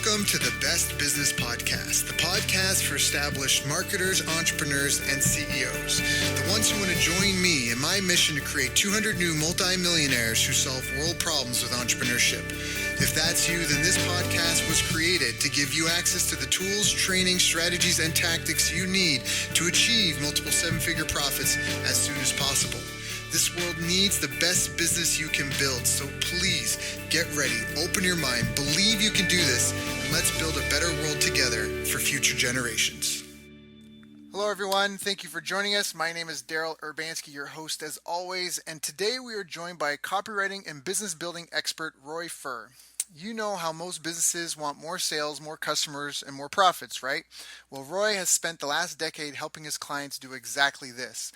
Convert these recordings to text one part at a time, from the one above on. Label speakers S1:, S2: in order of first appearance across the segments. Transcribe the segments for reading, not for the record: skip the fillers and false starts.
S1: Welcome to the Best Business Podcast, the podcast for established marketers, entrepreneurs, and CEOs. The ones who want to join me in my mission to create 200 new multimillionaires who solve world problems with entrepreneurship. If that's you, then this podcast was created to give you access to the tools, training, strategies, and tactics you need to achieve multiple seven-figure profits as soon as possible. This world needs the best business you can build, so please get ready, open your mind, believe you can do this, and let's build a better world together for future generations. Hello everyone, thank you for joining us. My name is Daryl Urbanski, your host as always, and today we are joined by copywriting and business building expert Roy Furr. You know how most businesses want more sales, more customers, and more profits, right? Well, Roy has spent the last decade helping his clients do exactly this.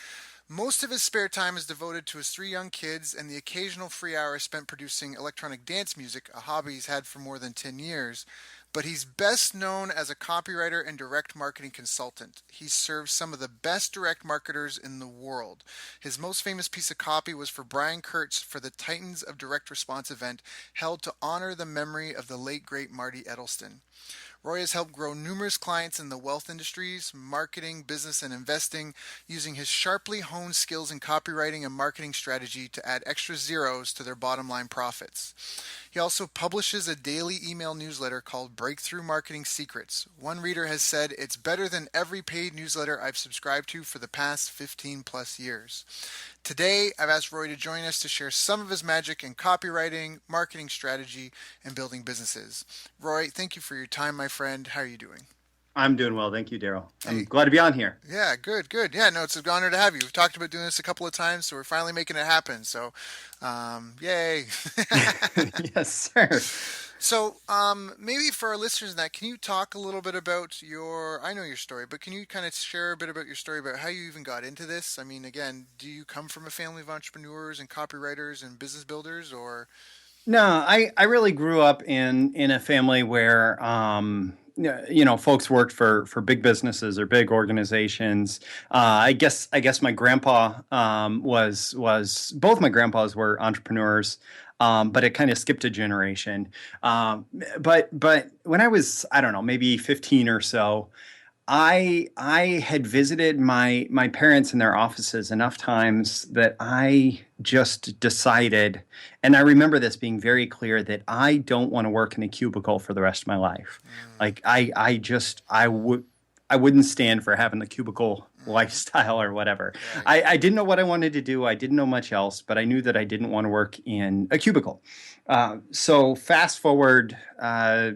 S1: Most of his spare time is devoted to his 3 young kids and the occasional free hour spent producing electronic dance music, a hobby he's had for more than 10 years. But he's best known as a copywriter and direct marketing consultant. He serves some of the best direct marketers in the world. His most famous piece of copy was for Brian Kurtz for the Titans of Direct Response event held to honor the memory of the late, great Marty Edelston. Roy has helped grow numerous clients in the wealth industries, marketing, business, and investing, using his sharply honed skills in copywriting and marketing strategy to add extra zeros to their bottom line profits. He also publishes a daily email newsletter called Breakthrough Marketing Secrets. One reader has said it's better than every paid newsletter I've subscribed to for the past 15 plus years. Today, I've asked Roy to join us to share some of his magic in copywriting, marketing strategy, and building businesses. Roy, thank you for your time, my friend. How are you doing?
S2: I'm doing well. Thank you, Daryl. I'm glad to be on here.
S1: Yeah, good. Yeah, no, it's an honor to have you. We've talked about doing this a couple of times, so we're finally making it happen. So, yay.
S2: Yes, sir.
S1: So maybe for our listeners now, can you talk a little bit about I know your story, but can you kind of share a bit about your story about how you even got into this? I mean, again, do you come from a family of entrepreneurs and copywriters and business builders, or?
S2: No, I really grew up in a family where, folks worked for big businesses or big organizations. I guess my grandpa both my grandpas were entrepreneurs. But it kind of skipped a generation. But when I was, I don't know, maybe 15 or so, I had visited my parents in their offices enough times that I just decided, and I remember this being very clear, that I don't want to work in a cubicle for the rest of my life. Like I wouldn't stand for having the cubicle lifestyle or whatever. Right. I didn't know what I wanted to do. I didn't know much else, but I knew that I didn't want to work in a cubicle. So fast forward, I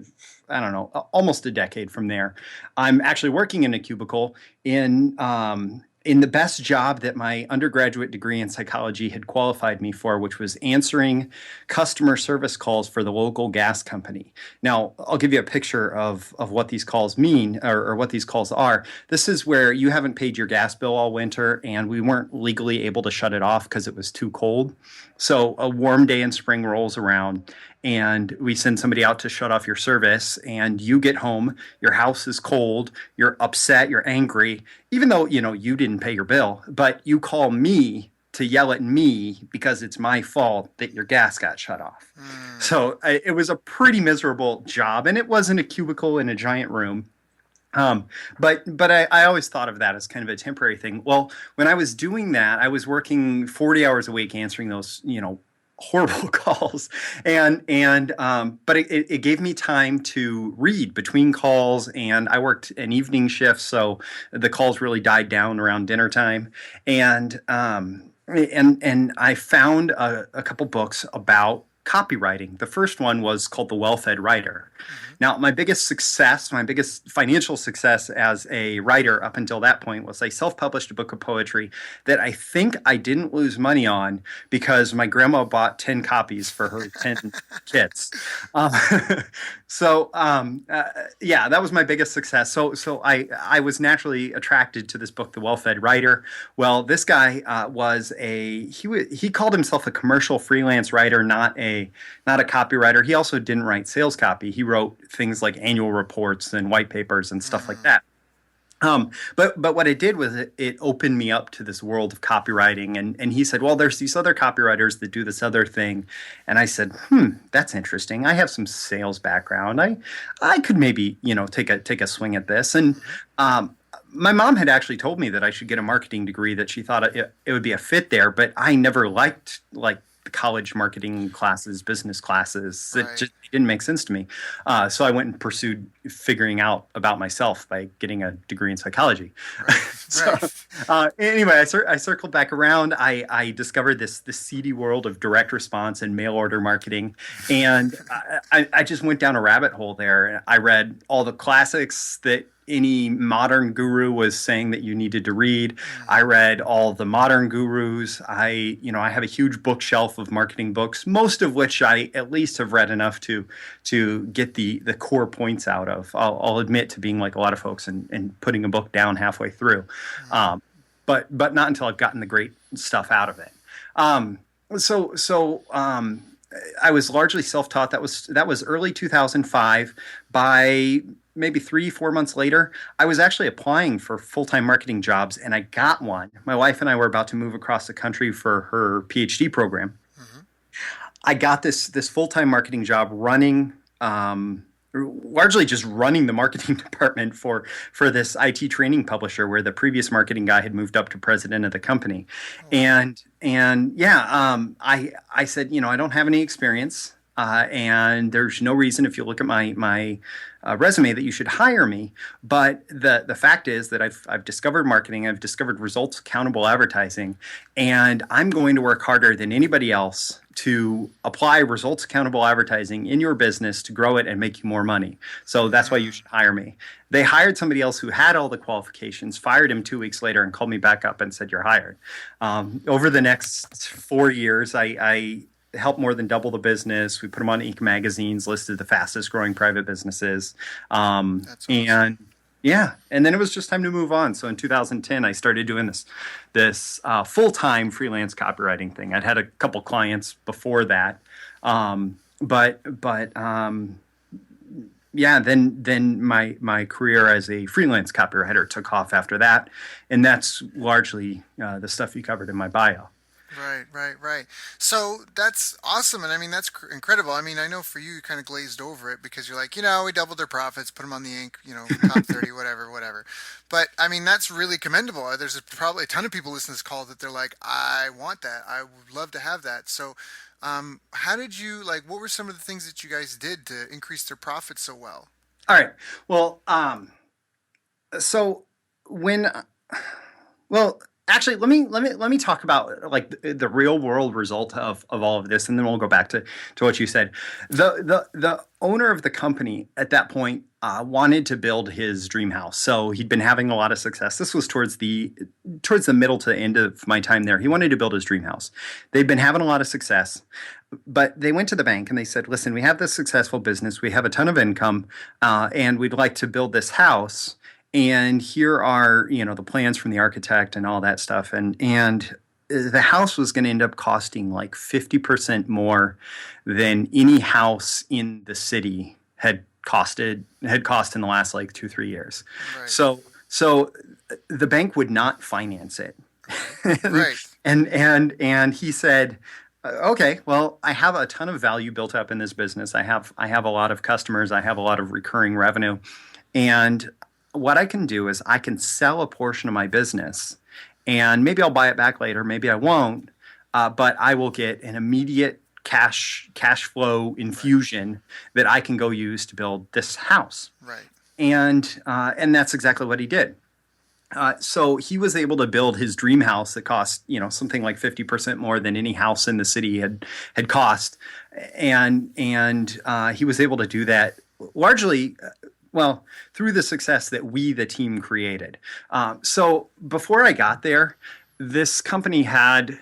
S2: don't know, almost a decade from there, I'm actually working in a cubicle in the best job that my undergraduate degree in psychology had qualified me for, which was answering customer service calls for the local gas company. Now, I'll give you a picture of what these calls mean or what these calls are. This is where you haven't paid your gas bill all winter and we weren't legally able to shut it off because it was too cold. So a warm day in spring rolls around and we send somebody out to shut off your service, and you get home, your house is cold, you're upset, you're angry, even though, you didn't pay your bill, but you call me to yell at me because it's my fault that your gas got shut off. So it was a pretty miserable job, and it wasn't a cubicle in a giant room. But I always thought of that as kind of a temporary thing. Well, when I was doing that, I was working 40 hours a week answering those, horrible calls, but it gave me time to read between calls, and I worked an evening shift, so the calls really died down around dinner time, and I found a couple books about copywriting. The first one was called The Well-Fed Writer. Now, my biggest financial success as a writer up until that point was I self-published a book of poetry that I think I didn't lose money on because my grandma bought 10 copies for her 10 kids. That was my biggest success. So I was naturally attracted to this book, The Well-Fed Writer. Well, this guy he called himself a commercial freelance writer, not a copywriter. He also didn't write sales copy. He wrote things like annual reports and white papers and stuff like that. But what it did was it opened me up to this world of copywriting. And he said, well, there's these other copywriters that do this other thing. And I said, that's interesting. I have some sales background. I could maybe, take a swing at this. And my mom had actually told me that I should get a marketing degree, that she thought it would be a fit there. But I never liked the college marketing classes, business classes. It just didn't make sense to me. So I went and pursued figuring out about myself by getting a degree in psychology. Anyway, I circled back around. I discovered this seedy world of direct response and mail order marketing. And I just went down a rabbit hole there. I read all the classics that any modern guru was saying that you needed to read. I read all the modern gurus. I have a huge bookshelf of marketing books, most of which I at least have read enough to get the core points out of. I'll admit to being like a lot of folks and putting a book down halfway through, but not until I've gotten the great stuff out of it. I was largely self-taught. That was early 2005. By maybe 3-4 months later, I was actually applying for full-time marketing jobs, and I got one. My wife and I were about to move across the country for her PhD program. I got this full-time marketing job running, largely just running the marketing department for this IT training publisher, where the previous marketing guy had moved up to president of the company. I said, I don't have any experience. And there's no reason, if you look at my resume, that you should hire me. But the fact is that I've discovered marketing, I've discovered results accountable advertising, and I'm going to work harder than anybody else to apply results accountable advertising in your business to grow it and make you more money. So that's why you should hire me. They hired somebody else who had all the qualifications, fired him 2 weeks later, and called me back up and said, "You're hired." Over the next 4 years, I helped more than double the business. We put them on Inc. magazines, listed the fastest growing private businesses.
S1: That's awesome.
S2: And then it was just time to move on. So in 2010, I started doing this full-time freelance copywriting thing. I'd had a couple clients before that. Then my career as a freelance copywriter took off after that. And that's largely the stuff you covered in my bio.
S1: Right. So that's awesome. And I mean, that's incredible. I mean, I know for you kind of glazed over it because you're like, we doubled their profits, put them on the Inc., top 30, whatever. But I mean, that's really commendable. There's probably a ton of people listening to this call that they're like, I want that. I would love to have that. So how did you, what were some of the things that you guys did to increase their profits so well?
S2: All right. Well, actually, let me talk about the real world result of all of this, and then we'll go back to what you said. The owner of the company at that point wanted to build his dream house, so he'd been having a lot of success. This was towards the middle to the end of my time there. He wanted to build his dream house. They'd been having a lot of success, but they went to the bank and they said, "Listen, we have this successful business, we have a ton of income, and we'd like to build this house. And here are, the plans from the architect and all that stuff." And the house was going to end up costing 50% more than any house in the city had cost in the last 2-3 years.
S1: Right.
S2: So the bank would not finance it.
S1: Right.
S2: And he said, "Okay, well, I have a ton of value built up in this business. I have a lot of customers. I have a lot of recurring revenue. And what I can do is I can sell a portion of my business, and maybe I'll buy it back later, maybe I won't, but I will get an immediate cash flow infusion that I can go use to build this house."
S1: Right.
S2: And that's exactly what he did. So he was able to build his dream house that cost, something like 50% more than any house in the city had cost, and he was able to do that largely. Through the success that we, the team, created. So before I got there, this company had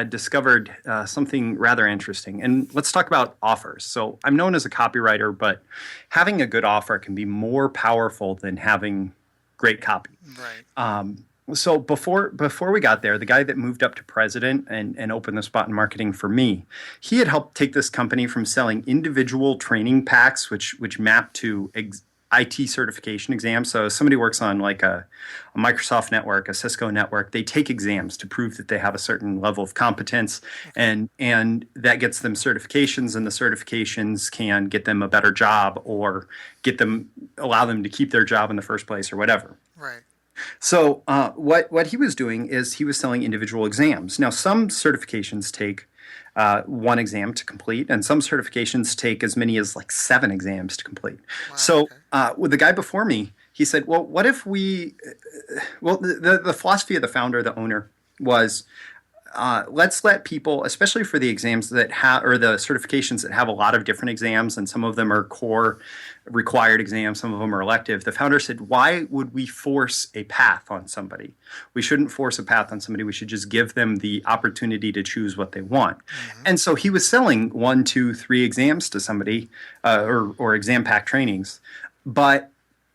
S2: discovered something rather interesting. And let's talk about offers. So I'm known as a copywriter, but having a good offer can be more powerful than having great copy.
S1: Right.
S2: So before we got there, the guy that moved up to president and opened the spot in marketing for me, he had helped take this company from selling individual training packs, which mapped to IT certification exams. So somebody works on like a Microsoft network, a Cisco network, they take exams to prove that they have a certain level of competence, and that gets them certifications, and the certifications can get them a better job or allow them to keep their job in the first place or whatever.
S1: Right.
S2: So what he was doing is he was selling individual exams. Now, some certifications take one exam to complete, and some certifications take as many as like 7 exams to complete.
S1: Wow,
S2: so
S1: okay.
S2: With the guy before me, he said, well, what if we, the philosophy of the founder, the owner, was let's let people, especially for the exams that have, or the certifications that have a lot of different exams, and some of them are core required exams, some of them are elective. The founder said, why would we force a path on somebody? We shouldn't force a path on somebody. We should just give them the opportunity to choose what they want. Mm-hmm. And so he was selling 1, 2, 3 exams to somebody, or exam pack trainings, but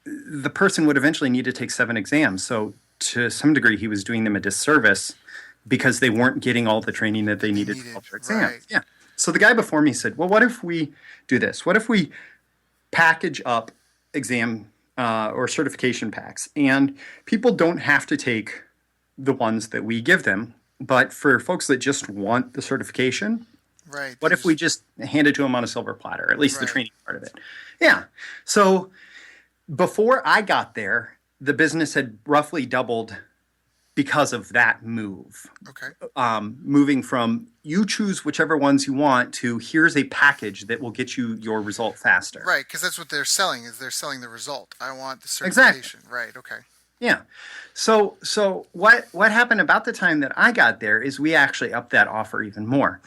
S2: the person would eventually need to take 7 exams. So to some degree, he was doing them a disservice because they weren't getting all the training that they needed for their exams.
S1: Right.
S2: Yeah. So the guy before me said, well, what if we do this? What if we package up exam or certification packs, and people don't have to take the ones that we give them, but for folks that just want the certification,
S1: right?
S2: What if we just hand it to them on a silver platter, at least the training part of it? Yeah. So before I got there, the business had roughly doubled because of that move.
S1: Okay.
S2: Moving from you choose whichever ones you want to here's a package that will get you your result faster.
S1: Right, because that's what they're selling, is they're selling the result. I want the certification. Exactly. Right, okay.
S2: Yeah. So what happened about the time that I got there is we actually upped that offer even more.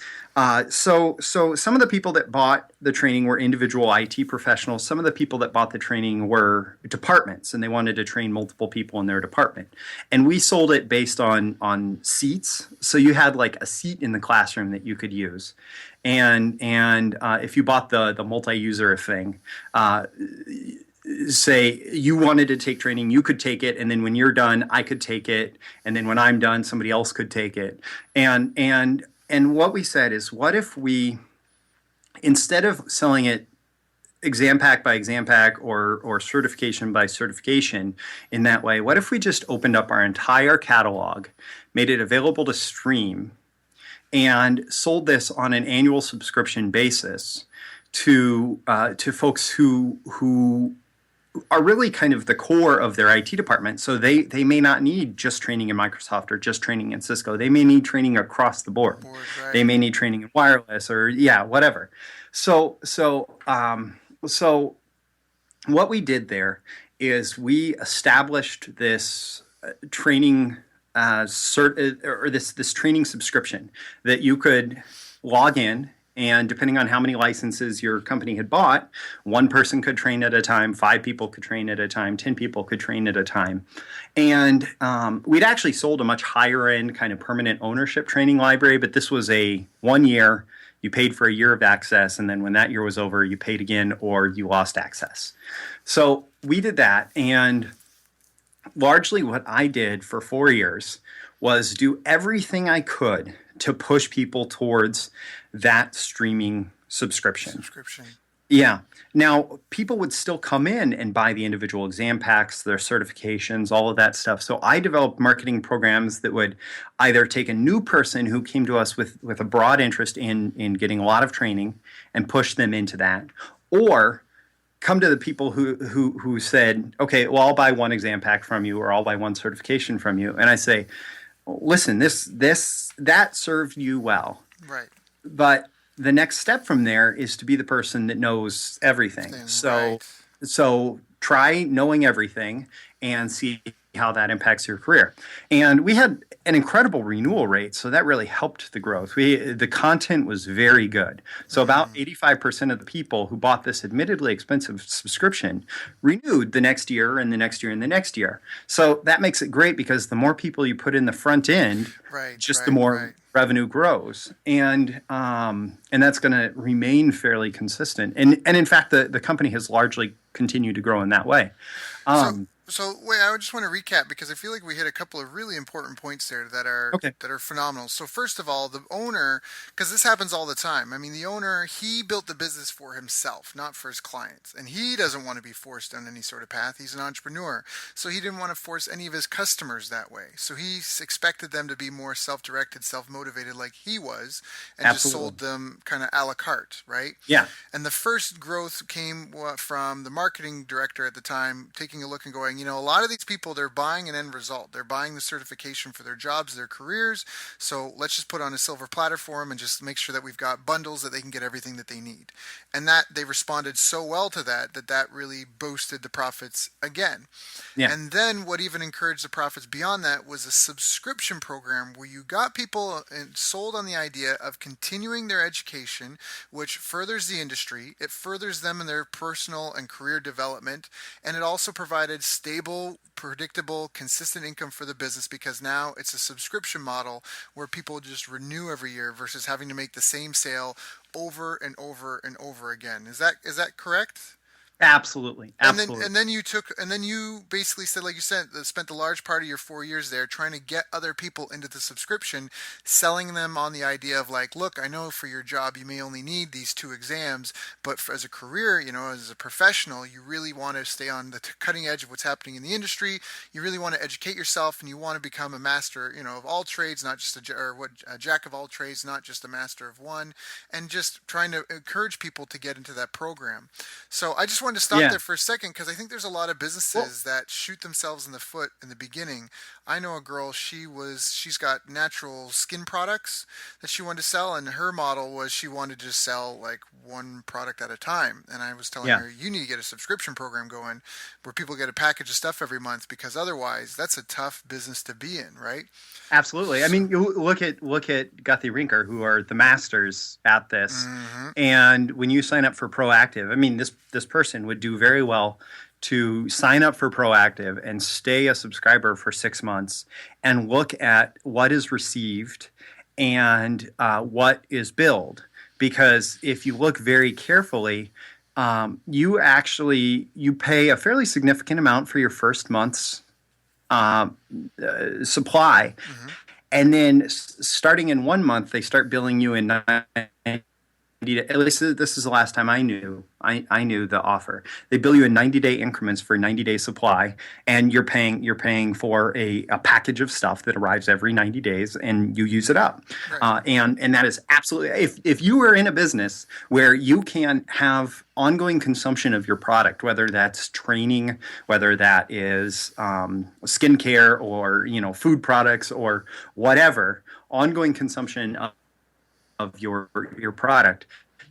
S2: So some of the people that bought the training were individual IT professionals. Some of the people that bought the training were departments, and they wanted to train multiple people in their department. And we sold it based on seats. So you had like a seat in the classroom that you could use. And if you bought the multi-user thing, say you wanted to take training, you could take it, and then when you're done, I could take it, and then when I'm done, somebody else could take it. And what we said is, what if we, instead of selling it exam pack by exam pack or certification by certification in that way, what if we just opened up our entire catalog, made it available to stream, and sold this on an annual subscription basis to folks who are really kind of the core of their IT department. So they may not need just training in Microsoft or just training in Cisco. They may need training across the board. Right. They may need training in wireless or whatever. So what we did there is we established this training this training subscription that you could log in. And depending on how many licenses your company had bought, 1 person could train at a time, 5 people could train at a time, 10 people could train at a time. And we'd actually sold a much higher end kind of permanent ownership training library, but this was a 1 year. You paid for a year of access, and then when that year was over, you paid again or you lost access. So we did that, and largely what I did for 4 years was do everything I could to push people towards that streaming subscription. Yeah. Now, people would still come in and buy the individual exam packs, their certifications, all of that stuff. So I developed marketing programs that would either take a new person who came to us with a broad interest in getting a lot of training and push them into that, or come to the people who said, okay, well, I'll buy 1 exam pack from you, or I'll buy 1 certification from you. And I say, listen, that served you well.
S1: Right.
S2: But the next step from there is to be the person that knows everything. So try knowing everything and see how that impacts your career. And we had an incredible renewal rate, so that really helped the growth. The content was very good. So about 85% of the people who bought this admittedly expensive subscription renewed the next year and the next year and the next year. So that makes it great because the more people you put in the front end, the more revenue grows. And that's going to remain fairly consistent. And in fact, the company has largely continued to grow in that way.
S1: So wait, I just want to recap because I feel like we hit a couple of really important points there
S2: Okay.
S1: that are phenomenal. So first of all, the owner, because this happens all the time. I mean, the owner, he built the business for himself, not for his clients, and he doesn't want to be forced down any sort of path. He's an entrepreneur, so he didn't want to force any of his customers that way. So he expected them to be more self-directed, self-motivated, like he was, and just
S2: Absolutely.
S1: sold them kind of a la carte, right?
S2: Yeah.
S1: And the first growth came from the marketing director at the time taking a look and going, a lot of these people, they're buying an end result. They're buying the certification for their jobs, their careers. So let's just put on a silver platter for them and just make sure that we've got bundles that they can get everything that they need. And that they responded so well to that really boosted the profits again.
S2: Yeah.
S1: And then what even encouraged the profits beyond that was a subscription program where you got people sold on the idea of continuing their education, which furthers the industry. It furthers them in their personal and career development. And it also provided stable, predictable, consistent income for the business because now it's a subscription model where people just renew every year versus having to make the same sale over and over and over again. Is that correct?
S2: Absolutely.
S1: And then
S2: Absolutely.
S1: you basically said, like you said, spent a large part of your 4 years there trying to get other people into the subscription, selling them on the idea of like, look, I know for your job you may only need these two exams, but as a career, as a professional, you really want to stay on the cutting edge of what's happening in the industry. You really want to educate yourself, and you want to become a master, of all trades, not just a jack of all trades, not just a master of one, and just trying to encourage people to get into that program. So I just wanted to stop
S2: Yeah.
S1: there for a second because I think there's a lot of
S2: Well,
S1: businesses that shoot themselves in the foot in the beginning. I know a girl, she's got natural skin products that she wanted to sell, and her model was she wanted to just sell like one product at a time. And I was telling
S2: yeah.
S1: her, you need to get a subscription program going where people get a package of stuff every month because otherwise that's a tough business to be in, right?
S2: Absolutely. I
S1: So,
S2: mean, you look at Guthrie Rinker, who are the masters at this.
S1: mhm.
S2: And when you sign up for Proactive, I mean, this person would do very well to sign up for Proactive and stay a subscriber for 6 months and look at what is received and what is billed. Because if you look very carefully, you pay a fairly significant amount for your first month's um, supply,
S1: Mhm.
S2: and then starting in 1 month, they start billing you in 90 at least this is the last time I knew the offer. They bill you in 90-day increments for 90-day supply, and you're paying for a package of stuff that arrives every 90 days, and you use it up.
S1: Right.
S2: And that is absolutely, if you are in a business where you can have ongoing consumption of your product, whether that's training, whether that is skincare or food products or whatever, ongoing consumption of your product,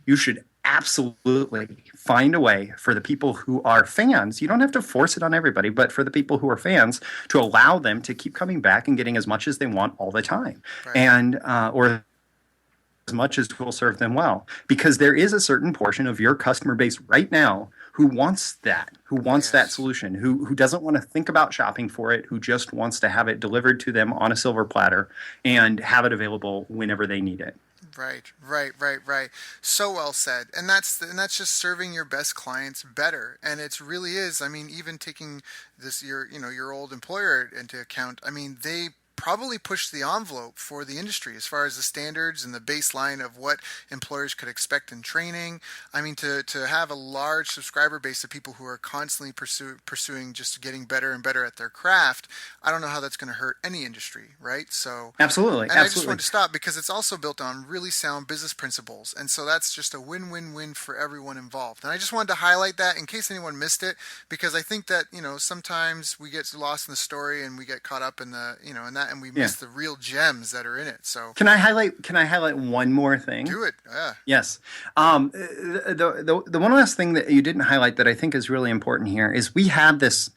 S2: you should absolutely find a way for the people who are fans. You don't have to force it on everybody, but for the people who are fans, to allow them to keep coming back and getting as much as they want all the time,
S1: Right.
S2: and or as much as will serve them well. Because there is a certain portion of your customer base right now who wants that
S1: Yes.
S2: solution, who doesn't want to think about shopping for it, who just wants to have it delivered to them on a silver platter and have it available whenever they need it.
S1: Right, right, right, right. So well said. And that's just serving your best clients better. And it really is. I mean, even taking your old employer into account. I mean, they probably pushed the envelope for the industry as far as the standards and the baseline of what employers could expect in training. I mean, to have a large subscriber base of people who are constantly pursuing just getting better and better at their craft, I don't know how that's going to hurt any industry, right? So,
S2: Absolutely,
S1: and I just
S2: absolutely.
S1: wanted to stop because it's also built on really sound business principles. And so that's just a win-win-win for everyone involved. And I just wanted to highlight that in case anyone missed it, because I think that, sometimes we get lost in the story and we get caught up in in that, and we
S2: Yeah.
S1: miss the real gems that are in it. So
S2: Can I highlight one more thing?
S1: do it. Yeah.
S2: Yes. The one last thing that you didn't highlight that I think is really important here is we have this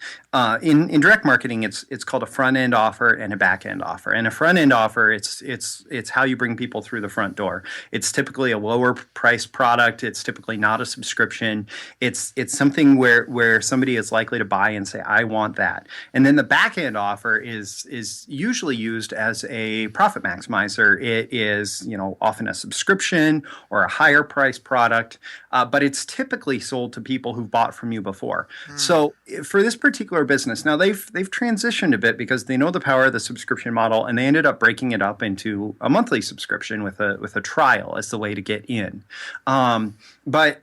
S2: in direct marketing. It's called a front end offer and a back end offer. And a front end offer, it's how you bring people through the front door. It's typically a lower price product. It's typically not a subscription. It's something where somebody is likely to buy and say, I want that. And then the back end offer is usually usually used as a profit maximizer. It is, often a subscription or a higher price product, but it's typically sold to people who've bought from you before. So for this particular business, now they've transitioned a bit because they know the power of the subscription model, and they ended up breaking it up into a monthly subscription with a trial as the way to get in. But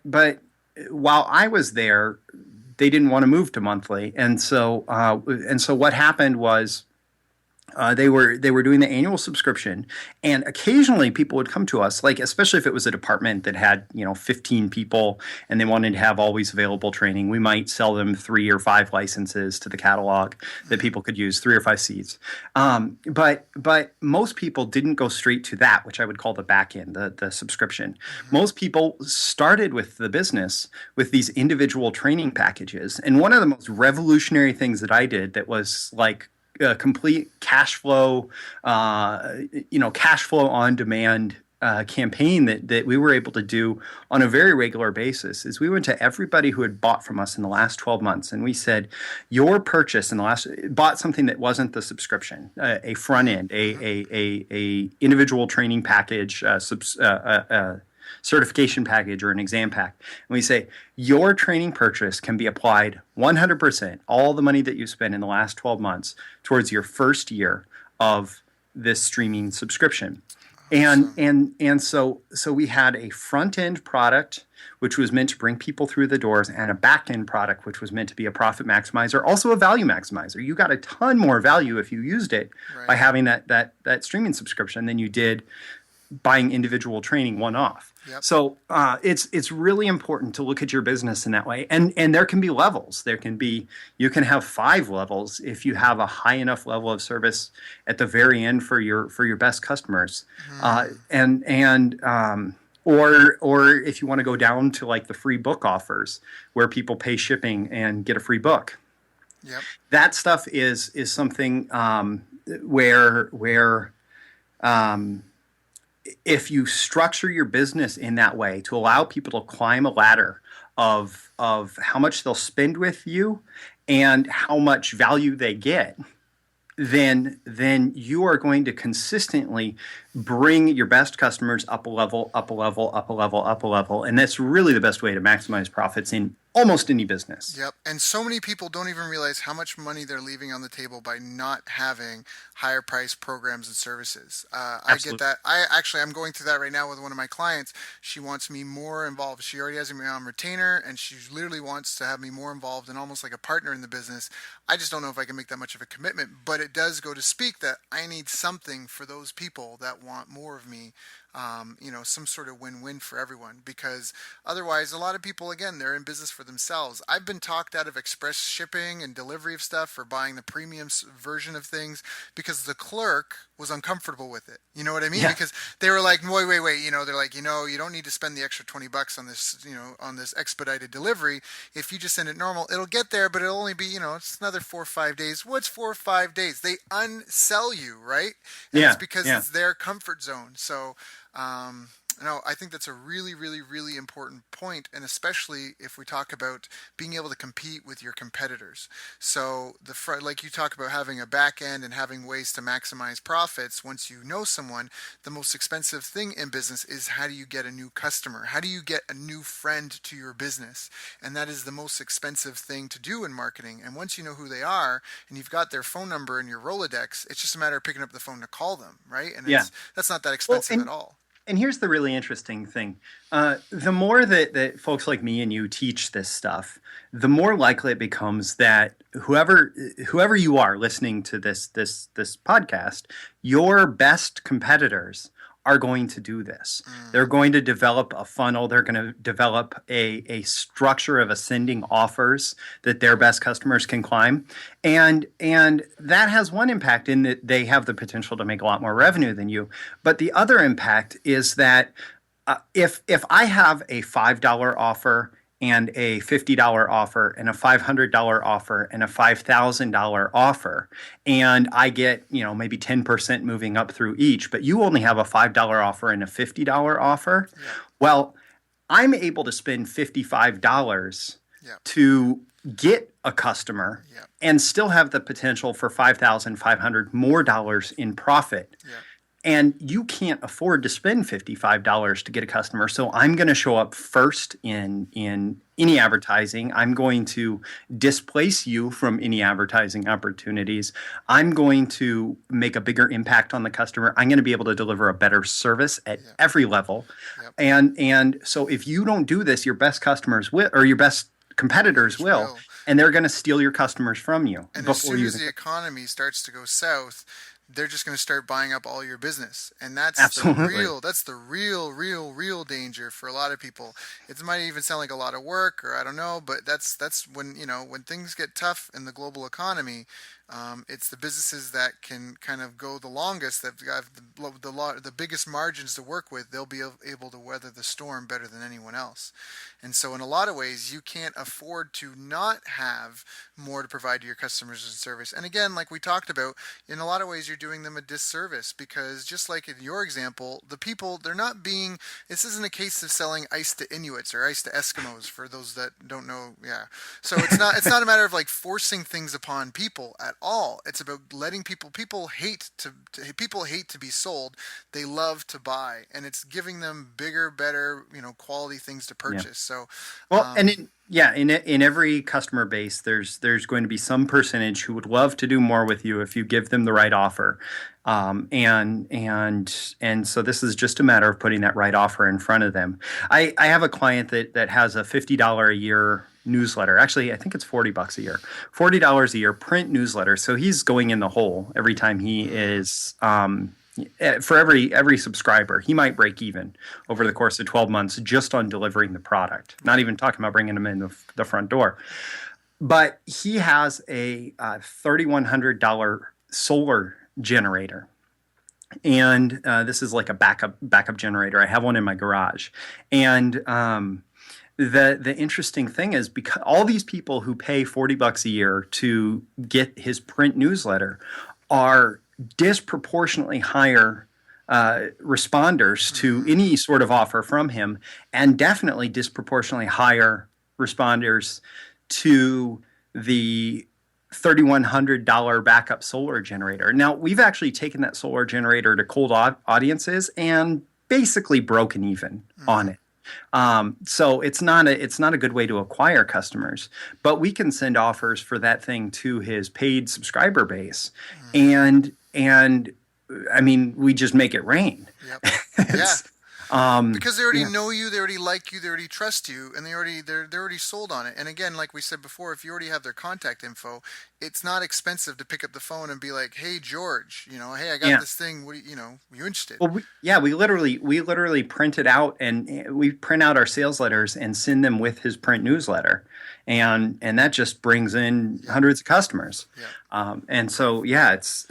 S2: while I was there, they didn't want to move to monthly, and so what happened was they were doing the annual subscription, and occasionally people would come to us, like especially if it was a department that had 15 people and they wanted to have always available training. We might sell them 3 or 5 licenses to the catalog that people could use, 3 or 5 seats. But most people didn't go straight to that, which I would call the back end, the subscription. Most people started with the business with these individual training packages, and one of the most revolutionary things that I did that was like a complete cash flow on demand campaign that we were able to do on a very regular basis is we went to everybody who had bought from us in the last 12 months, and we said, your purchase in the last bought something that wasn't the subscription, a front end, a individual training package, certification package, or an exam pack. And we say, your training purchase can be applied 100%, all the money that you spent in the last 12 months towards your first year of this streaming subscription. And so we had a front end product which was meant to bring people through the doors, and a back end product which was meant to be a profit maximizer, also a value maximizer. You got a ton more value if you used it by having that streaming subscription than you did buying individual training one-off. Yep. So it's really important to look at your business in that way. And there can be levels. You can have 5 levels if you have a high enough level of service at the very end for your best customers. Or if you want to go down to like the free book offers where people pay shipping and get a free book. Yep. That stuff is something where if you structure your business in that way to allow people to climb a ladder of how much they'll spend with you and how much value they get, then you are going to consistently bring your best customers up a level, up a level, up a level, up a level. And that's really the best way to maximize profits in almost any business.
S1: Yep. And so many people don't even realize how much money they're leaving on the table by not having higher price programs and services. I get that. I'm going through that right now with one of my clients. She wants me more involved. She already has me on retainer, and she literally wants to have me more involved and almost like a partner in the business. I just don't know if I can make that much of a commitment, but it does go to speak that I need something for those people that want more of me. Some sort of win-win for everyone, because otherwise a lot of people, again, they're in business for themselves. I've been talked out of express shipping and delivery of stuff for buying the premium version of things because the clerk was uncomfortable with it. You know what I mean? Yeah. Because they were like, wait. They're like, you don't need to spend the extra $20 on this, on this expedited delivery. If you just send it normal, it'll get there, but it'll only be, it's another 4 or 5 days. What's 4 or 5 days? They unsell you, right? And it's because it's their comfort zone. So, I think that's a really, really, really important point, and especially if we talk about being able to compete with your competitors. So like you talk about having a back end and having ways to maximize profits. Once you know someone, the most expensive thing in business is how do you get a new customer? How do you get a new friend to your business? And that is the most expensive thing to do in marketing. And once you know who they are and you've got their phone number in your Rolodex, it's just a matter of picking up the phone to call them, right? And that's not that expensive at all.
S2: And here's the really interesting thing. The more that folks like me and you teach this stuff, the more likely it becomes that whoever you are listening to this podcast, your best competitors are going to do this. They're going to develop a funnel. They're going to develop a structure of ascending offers that their best customers can climb. And that has one impact in that they have the potential to make a lot more revenue than you. But the other impact is that if I have a $5 offer and a $50 offer and a $500 offer and a $5,000 offer, and I get, maybe 10% moving up through each, but you only have a $5 offer and a $50 offer. Yeah. Well, I'm able to spend $55 to get a customer
S1: Yeah.
S2: and still have the potential for 5,500 more dollars in profit.
S1: Yeah.
S2: And you can't afford to spend $55 to get a customer. So I'm going to show up first in any advertising. I'm going to displace you from any advertising opportunities. I'm going to make a bigger impact on the customer. I'm going to be able to deliver a better service at every level.
S1: Yep.
S2: And so if you don't do this, your best customers will, or your best competitors will, and they're going to steal your customers from you.
S1: And as soon as the economy starts to go south, they're just going to start buying up all your business, and that's
S2: Absolutely.
S1: the real danger for a lot of people. It might even sound like a lot of work, or I don't know, but that's when when things get tough in the global economy. It's the businesses that can kind of go the longest, that have the biggest margins to work with. They'll be able to weather the storm better than anyone else. And so in a lot of ways, you can't afford to not have more to provide to your customers and service. And again, like we talked about, in a lot of ways, you're doing them a disservice, because just like in your example, the people, they're not being, this isn't a case of selling ice to Inuits or ice to Eskimos, for those that don't know. Yeah. So it's not a matter of like forcing things upon people at all. It's about letting people hate to be sold. They love to buy, and it's giving them bigger, better, quality things to purchase. So,
S2: well, in every customer base, there's going to be some percentage who would love to do more with you if you give them the right offer, and so this is just a matter of putting that right offer in front of them. I have a client that has a $50 a year newsletter. Actually, I think it's $40 a year, $40 a year print newsletter. So he's going in the hole every time he is. For every subscriber, he might break even over the course of 12 months just on delivering the product, not even talking about bringing them in the front door. But he has a $3,100 solar generator. And this is like a backup generator. I have one in my garage. And the interesting thing is, because all these people who pay $40 a year to get his print newsletter are disproportionately higher responders to any sort of offer from him, and definitely disproportionately higher responders to the $3,100 backup solar generator. Now, we've actually taken that solar generator to cold audiences and basically broken even on it. So it's not a good way to acquire customers, but we can send offers for that thing to his paid subscriber base, and I mean, we just make it rain.
S1: Yep. Because they already know you, they already like you, they already trust you, and they're already sold on it. And again, like we said before, if you already have their contact info, it's not expensive to pick up the phone and be like, "Hey, George, hey, I got this thing. What are you interested?"
S2: Well, we literally print it out, and we print out our sales letters and send them with his print newsletter, and that just brings in hundreds of customers. And so it's.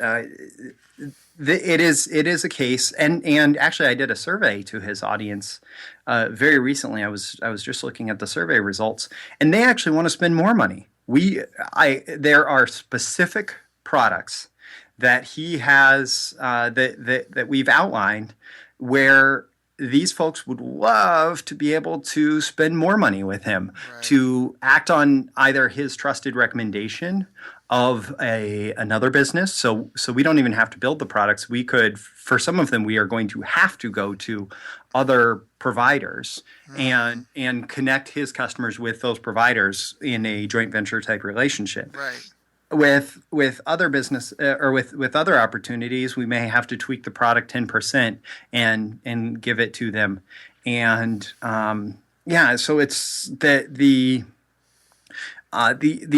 S2: It is a case, and actually, I did a survey to his audience very recently. I was just looking at the survey results, and they actually want to spend more money. There are specific products that he has that we've outlined where these folks would love to be able to spend more money with him, to act on either his trusted recommendation of another business. So we don't even have to build the products. We could, for some of them, we are going to have to go to other providers and connect his customers with those providers in a joint venture type relationship.
S1: Right.
S2: With other business or with other opportunities, we may have to tweak the product 10% and give it to them. And so it's the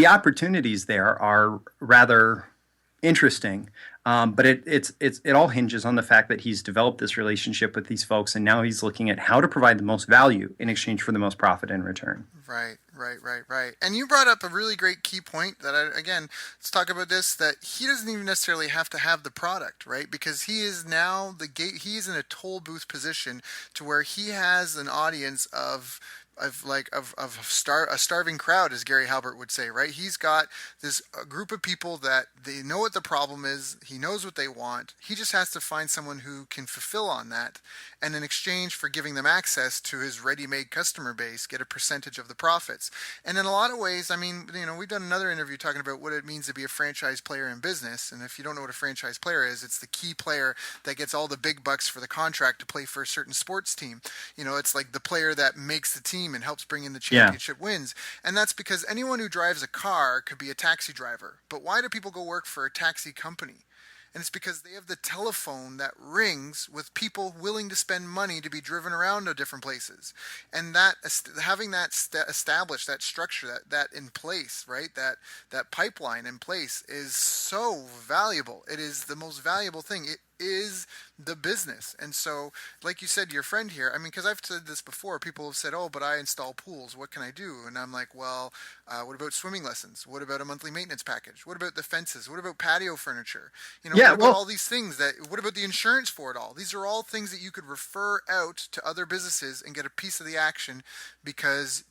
S2: opportunities there are rather interesting, but it all hinges on the fact that he's developed this relationship with these folks, and now he's looking at how to provide the most value in exchange for the most profit in return.
S1: Right. And you brought up a really great key point that let's talk about this, that he doesn't even necessarily have to have the product, right? Because he is now he's in a toll booth position to where he has an audience of a starving crowd, as Gary Halbert would say, right? He's got this group of people that they know what the problem is. He knows what they want. He just has to find someone who can fulfill on that, and in exchange for giving them access to his ready-made customer base, get a percentage of the profits. And in a lot of ways, I mean, we've done another interview talking about what it means to be a franchise player in business. And if you don't know what a franchise player is, it's the key player that gets all the big bucks for the contract to play for a certain sports team. It's like the player that makes the team and helps bring in the championship wins. And that's because anyone who drives a car could be a taxi driver. But why do people go work for a taxi company? And it's because they have the telephone that rings with people willing to spend money to be driven around to different places. And that having that established, that structure, that in place, right? That pipeline in place is so valuable. It is the most valuable thing. It is the business. And so, like you said to your friend here, I mean, because I've said this before, people have said, oh, but I install pools. What can I do? And I'm like, well, what about swimming lessons? What about a monthly maintenance package? What about the fences? What about patio furniture? What about all these things what about the insurance for it all? These are all things that you could refer out to other businesses and get a piece of the action because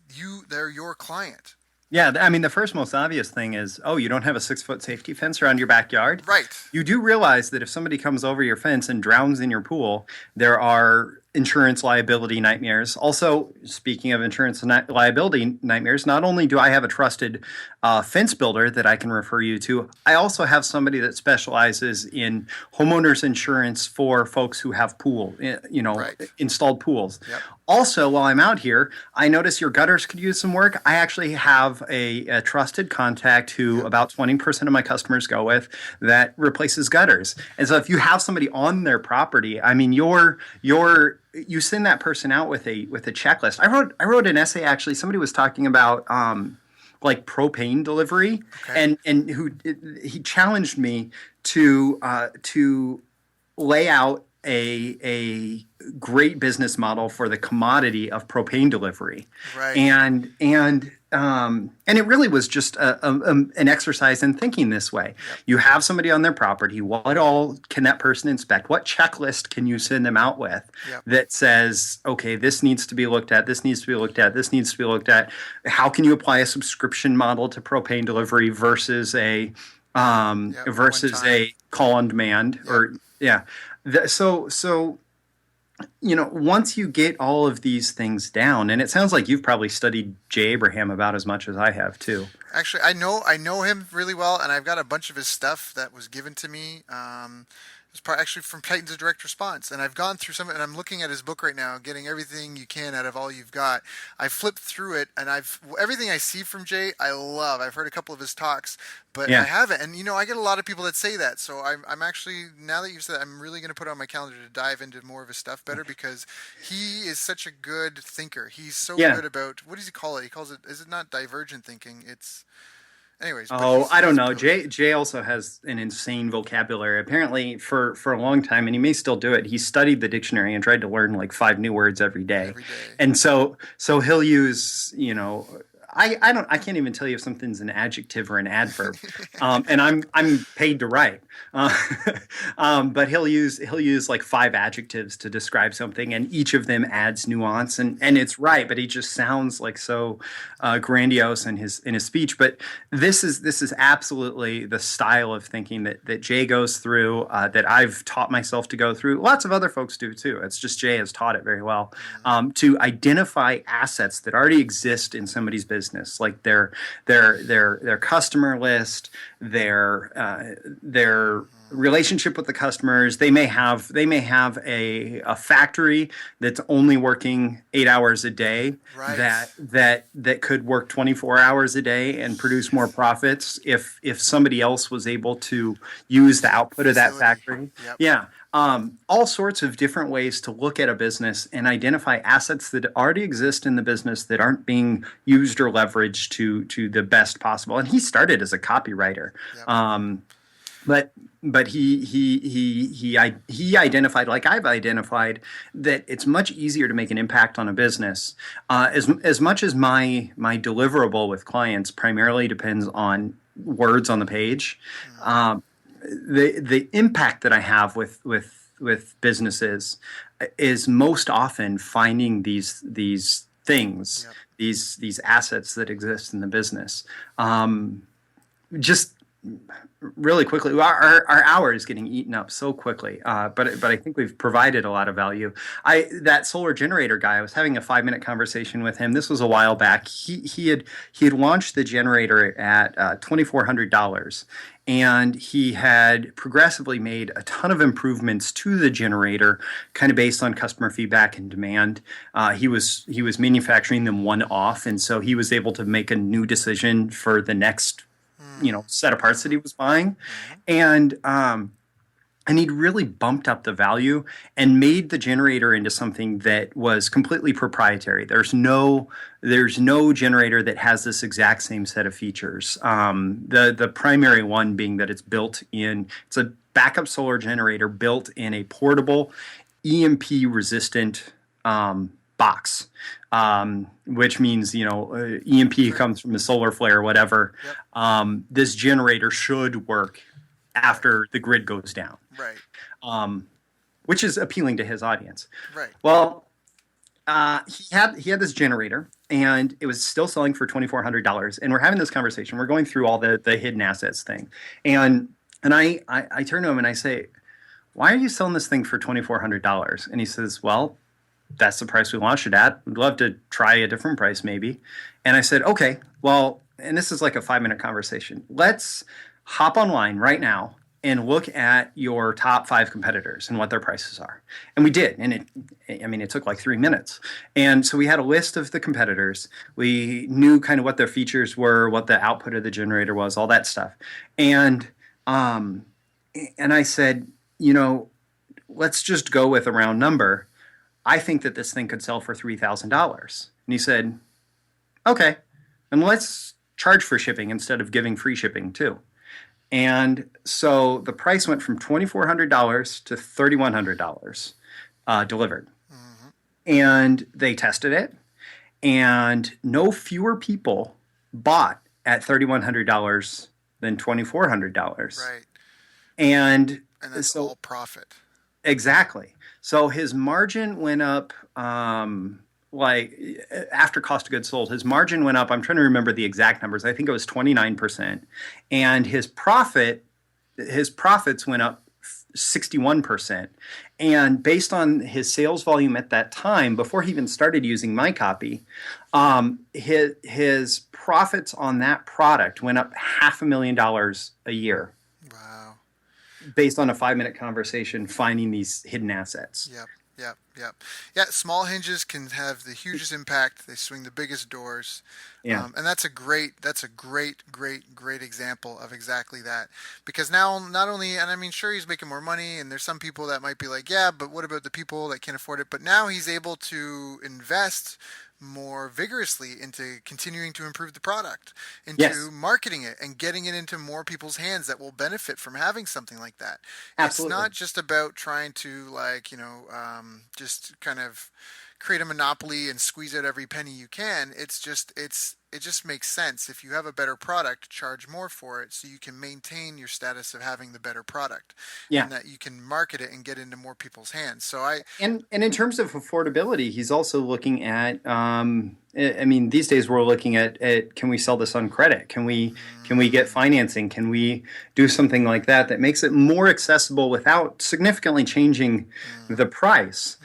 S1: they're your client.
S2: Yeah, I mean, the first most obvious thing is, you don't have a 6-foot safety fence around your backyard?
S1: Right.
S2: You do realize that if somebody comes over your fence and drowns in your pool, there are insurance liability nightmares. Also, speaking of insurance liability nightmares, not only do I have a trusted fence builder that I can refer you to, I also have somebody that specializes in homeowners insurance for folks who have installed pools.
S1: Yep.
S2: Also, while I'm out here, I notice your gutters could use some work. I actually have a trusted contact who about 20% of my customers go with that replaces gutters. And so if you have somebody on their property, I mean, you send that person out with a checklist. I wrote an essay, actually. Somebody was talking about like propane delivery, and he challenged me to lay out a great business model for the commodity of propane delivery.
S1: Right.
S2: And it really was just an exercise in thinking this way.
S1: Yep.
S2: You have somebody on their property. What all can that person inspect? What checklist can you send them out with that says, okay, this needs to be looked at, this needs to be looked at, this needs to be looked at? How can you apply a subscription model to propane delivery versus a call on demand? So once you get all of these things down, and it sounds like you've probably studied Jay Abraham about as much as I have too.
S1: Actually, I know him really well, and I've got a bunch of his stuff that was given to me. It's actually from Titans of Direct Response, and I've gone through some of it, and I'm looking at his book right now, getting everything you can out of all you've got. I flipped through it, and everything I see from Jay, I love. I've heard a couple of his talks, but I haven't. And I get a lot of people that say that, so I'm actually, now that you've said that, I'm really going to put it on my calendar to dive into more of his stuff better, because he is such a good thinker. He's so good about, what does he call it? He calls it, is it not divergent thinking? It's... Anyways.
S2: I don't know. Jay also has an insane vocabulary. Apparently, for a long time, and he may still do it, he studied the dictionary and tried to learn like 5 new words every day. And so he'll use, I can't even tell you if something's an adjective or an adverb. And I'm paid to write. But he'll use like 5 adjectives to describe something, and each of them adds nuance, and it's right, but he just sounds like so grandiose in his speech. But this is absolutely the style of thinking that Jay goes through, that I've taught myself to go through. Lots of other folks do too. It's just Jay has taught it very well, to identify assets that already exist in somebody's business, like their customer list, their relationship with the customers. They may have a factory that's only working 8 hours a day, that could work 24 hours a day and produce more profits if somebody else was able to use the output of that factory. All sorts of different ways to look at a business and identify assets that already exist in the business that aren't being used or leveraged to the best possible. And he started as a copywriter. But he identified, like I've identified, that it's much easier to make an impact on a business. As much as my deliverable with clients primarily depends on words on the page, the impact that I have with businesses is most often finding these things,
S1: Yep.
S2: these assets that exist in the business. Just really quickly, our hour is getting eaten up so quickly, but I think we've provided a lot of value. That solar generator guy, I was having a 5-minute conversation with him. This was a while back. He had launched the generator at $2,400, and he had progressively made a ton of improvements to the generator, kind of based on customer feedback and demand. He was manufacturing them one off, and so he was able to make a new decision for the next set of parts that he was buying, and he'd really bumped up the value and made the generator into something that was completely proprietary. There's no generator that has this exact same set of features. The primary one being that it's a backup solar generator built in a portable EMP resistant box, which means, EMP comes from a solar flare, whatever.
S1: Yep.
S2: This generator should work after the grid goes down.
S1: Right.
S2: Which is appealing to his audience.
S1: Right.
S2: Well, he had this generator, and it was still selling for $2,400. And we're having this conversation. We're going through all the hidden assets thing. And I turn to him and I say, "Why are you selling this thing for $2,400? And he says, "Well, that's the price we launched it at. We'd love to try a different price maybe." And I said, "Okay, well," and this is like a 5-minute conversation. "Let's hop online right now and look at your top 5 competitors and what their prices are." And we did. And it took like 3 minutes. And so we had a list of the competitors. We knew kind of what their features were, what the output of the generator was, all that stuff. And I said, let's just go with a round number. I think that this thing could sell for $3,000. And he said, "Okay, and let's charge for shipping instead of giving free shipping too." And so the price went from $2,400 to $3,100 delivered. Mm-hmm. And they tested it, and no fewer people bought at $3,100 than $2,400.
S1: Right.
S2: And
S1: that's all profit.
S2: Exactly. So his margin went up, after cost of goods sold, his margin went up. I'm trying to remember the exact numbers. I think it was 29%. And his profits went up 61%. And based on his sales volume at that time, before he even started using my copy, his profits on that product went up $500,000 a year.
S1: Wow.
S2: Based on a 5-minute conversation, finding these hidden assets.
S1: Yep. Yeah, small hinges can have the hugest impact. They swing the biggest doors.
S2: Yeah.
S1: And that's a great example of exactly that. Because now, not only, and I mean, sure, he's making more money, and there's some people that might be like, yeah, but what about the people that can't afford it? But now he's able to invest more vigorously into continuing to improve the product, into marketing it and getting it into more people's hands that will benefit from having something like that.
S2: Absolutely.
S1: It's not just about trying to just kind of create a monopoly and squeeze out every penny you can. It just makes sense. If you have a better product, charge more for it so you can maintain your status of having the better product.
S2: Yeah.
S1: And that you can market it and get into more people's hands. So
S2: And in terms of affordability, he's also looking at these days we're looking at can we sell this on credit? Can we get financing? Can we do something like that makes it more accessible without significantly changing the price?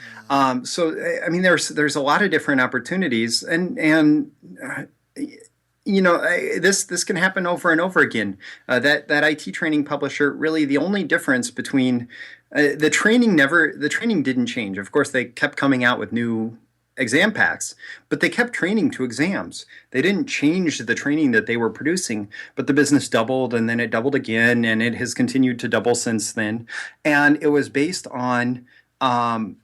S2: So there's a lot of different opportunities, and this can happen over and over again. That IT training publisher, really the only difference between the training didn't change. Of course, they kept coming out with new exam packs, but they kept training to exams. They didn't change the training that they were producing, but the business doubled, and then it doubled again, and it has continued to double since then. And it was based on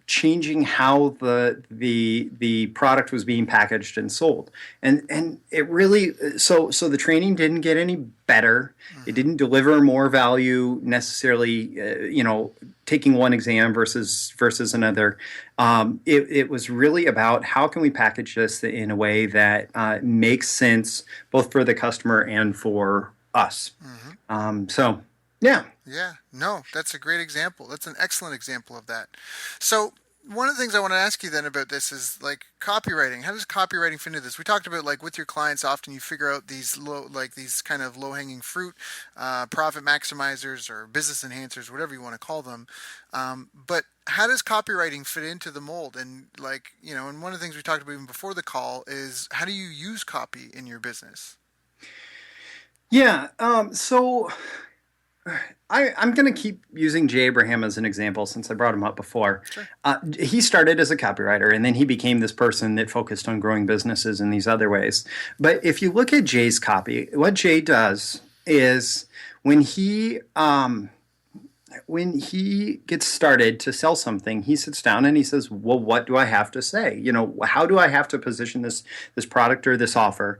S2: changing how the product was being packaged and sold, and it really so the training didn't get any better. It didn't deliver more value necessarily. Taking one exam versus another. It was really about how can we package this in a way that makes sense both for the customer and for us. Yeah.
S1: Yeah, no, that's a great example. That's an excellent example of that. So one of the things I want to ask you then about this is like copywriting. How does copywriting fit into this? We talked about like with your clients, often you figure out these these kind of low hanging fruit, profit maximizers or business enhancers, whatever you want to call them. But how does copywriting fit into the mold? And like, and one of the things we talked about even before the call is how do you use copy in your business?
S2: Yeah. So I'm going to keep using Jay Abraham as an example since I brought him up before.
S1: Sure.
S2: He started as a copywriter, and then he became this person that focused on growing businesses in these other ways. But if you look at Jay's copy, what Jay does is when he gets started to sell something, he sits down and he says, well, what do I have to say? How do I have to position this product or this offer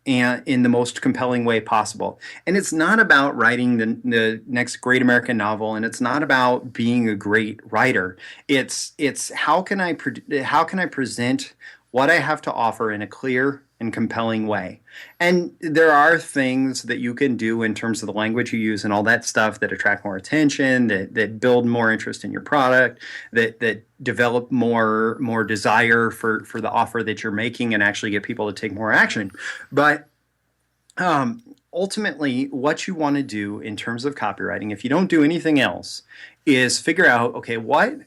S2: and in the most compelling way possible? And it's not about writing the next great American novel, and it's not about being a great writer. It's how can I present what I have to offer in a clear and compelling way. And there are things that you can do in terms of the language you use and all that stuff that attract more attention, that build more interest in your product, that develop more desire for the offer that you're making and actually get people to take more action. But ultimately, what you want to do in terms of copywriting, if you don't do anything else, is figure out, okay, what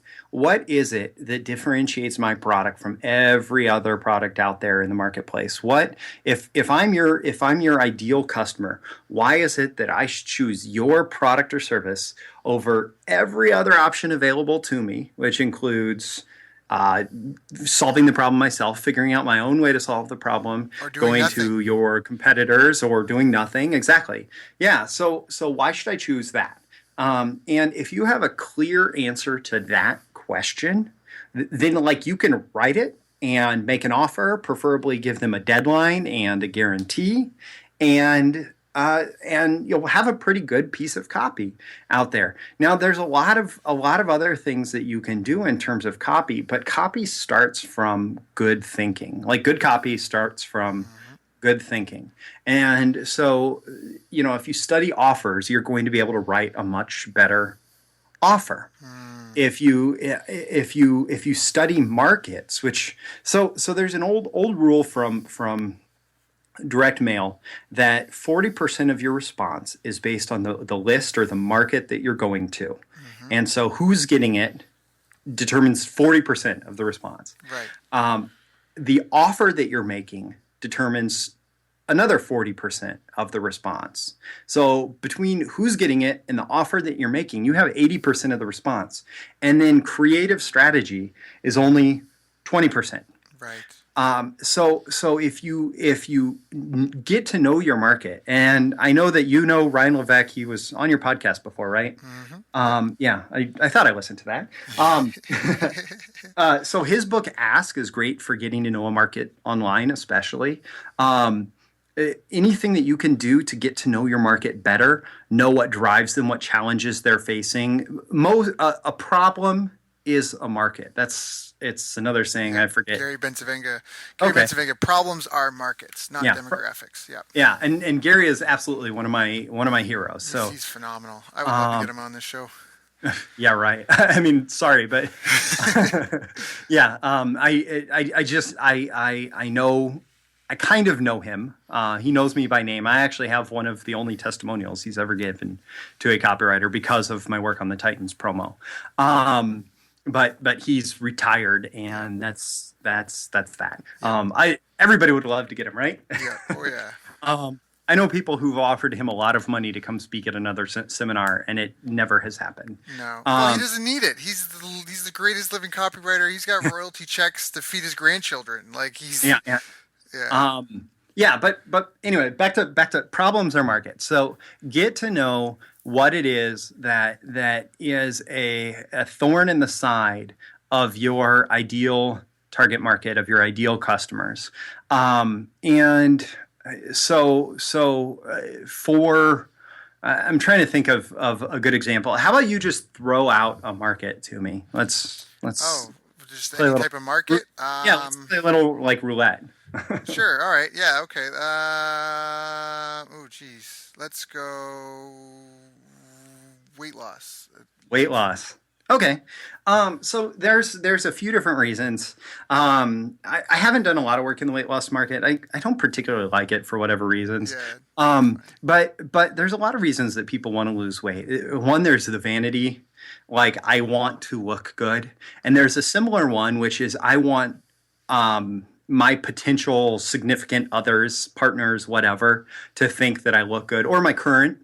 S2: is it that differentiates my product from every other product out there in the marketplace? What if I'm your ideal customer, why is it that I should choose your product or service over every other option available to me, which includes solving the problem myself, figuring out my own way to solve the problem,
S1: Or doing
S2: going
S1: nothing.
S2: to your competitors, or doing nothing? Exactly. Yeah. So why should I choose that? And if you have a clear answer to that question, then like you can write it and make an offer, preferably give them a deadline and a guarantee, and you'll have a pretty good piece of copy out there. Now, there's a lot of other things that you can do in terms of copy, but copy starts from good thinking. Like good copy starts from good thinking. And so, if you study offers, you're going to be able to write a much better offer. If you study markets, which so there's an old rule from direct mail that 40% of your response is based on the list or the market that you're going to. And so who's getting it determines 40% of the response.
S1: Right.
S2: The offer that you're making determines another 40% of the response. So between who's getting it and the offer that you're making, you have 80% of the response. And then creative strategy is only 20%.
S1: Right.
S2: So if you get to know your market, and I know that Ryan Levesque, he was on your podcast before, right? Yeah, I thought I listened to that. So his book Ask is great for getting to know a market online, especially. Anything that you can do to get to know your market better, know what drives them, what challenges they're facing. A problem is a market. It's another saying, I forget.
S1: Gary Bencivenga.
S2: Okay.
S1: Bencivenga. Problems are markets, not
S2: Yeah.
S1: demographics. Yeah.
S2: Yeah, and Gary is absolutely one of my heroes. So
S1: He's phenomenal. I would love to get him on this show.
S2: yeah, right. I mean, sorry, but yeah, I know. I kind of know him. He knows me by name. I actually have one of the only testimonials he's ever given to a copywriter because of my work on the Titans promo. But he's retired, and that's that. Everybody would love to get him, right?
S1: Yeah. Oh yeah.
S2: I know people who've offered him a lot of money to come speak at another seminar, and it never has happened.
S1: No. Well, he doesn't need it. He's the greatest living copywriter. He's got royalty checks to feed his grandchildren. Like he's
S2: yeah.
S1: Yeah.
S2: But anyway, back to problems or markets. So get to know what it is that is a thorn in the side of your ideal target market, of your ideal customers. And so for I'm trying to think of a good example. How about you just throw out a market to me? Let's
S1: just
S2: play
S1: any type of market.
S2: let's play a little like roulette.
S1: Sure. All right. Yeah. Okay. Oh, geez. Let's go weight loss.
S2: Weight loss. Okay. So there's a few different reasons. I haven't done a lot of work in the weight loss market. I don't particularly like it for whatever reasons.
S1: Yeah,
S2: Um, but there's a lot of reasons that people want to lose weight. One, there's the vanity, like I want to look good, and there's a similar one, which is I want my potential significant others, partners, whatever, to think that I look good, or my current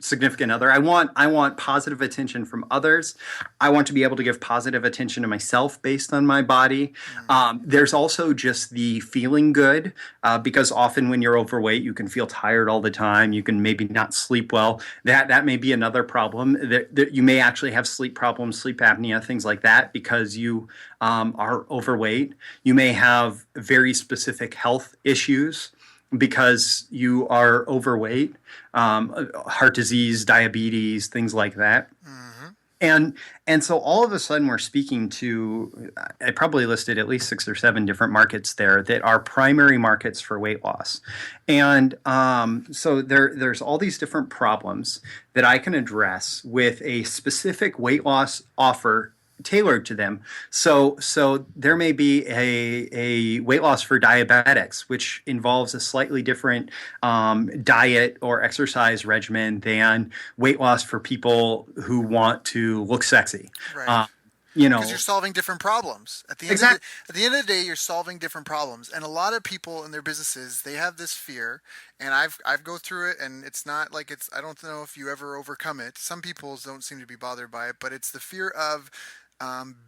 S2: significant other. I want positive attention from others. I want to be able to give positive attention to myself based on my body. There's also just the feeling good, because often when you're overweight, you can feel tired all the time. You can maybe not sleep well. That may be another problem. That you may actually have sleep problems, sleep apnea, things like that, because you are overweight. You may have very specific health issues because you are overweight, heart disease, diabetes, things like that. And so all of a sudden we're speaking to, I probably listed at least 6 or 7 different markets there that are primary markets for weight loss. And so there's all these different problems that I can address with a specific weight loss offer tailored to them. So there may be a weight loss for diabetics, which involves a slightly different diet or exercise regimen than weight loss for people who want to look sexy.
S1: right. Because you're solving different problems. At the end of the day, you're solving different problems. And a lot of people in their businesses, they have this fear, and I've go through it, and it's not like I don't know if you ever overcome it. Some people don't seem to be bothered by it, but it's the fear of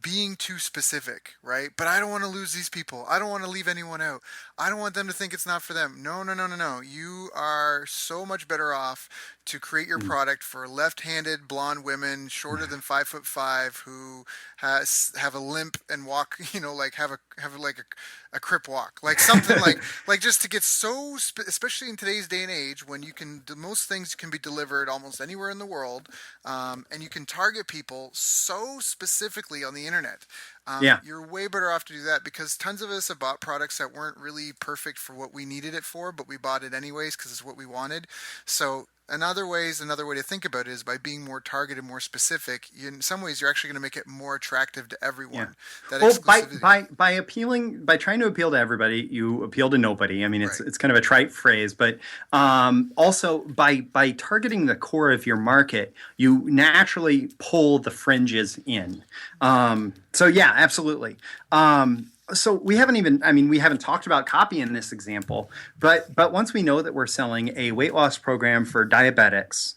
S1: being too specific, right? But I don't want to lose these people. I don't want to leave anyone out. I don't want them to think it's not for them. No, no, no, no, no. You are so much better off to create your product for left-handed blonde women shorter than 5'5" who have a limp and walk, like have a crip walk, like something like just to get so especially in today's day and age when most things can be delivered almost anywhere in the world, and you can target people so specifically on the internet. You're way better off to do that, because tons of us have bought products that weren't really perfect for what we needed it for, but we bought it anyways because it's what we wanted. So another way to think about it is by being more targeted, more specific. In some ways, you're actually going to make it more attractive to everyone.
S2: Yeah. Well, by trying to appeal to everybody, you appeal to nobody. I mean, it's kind of a trite phrase, but also by targeting the core of your market, you naturally pull the fringes in. So yeah, absolutely. So we haven't talked about copy in this example, but once we know that we're selling a weight loss program for diabetics,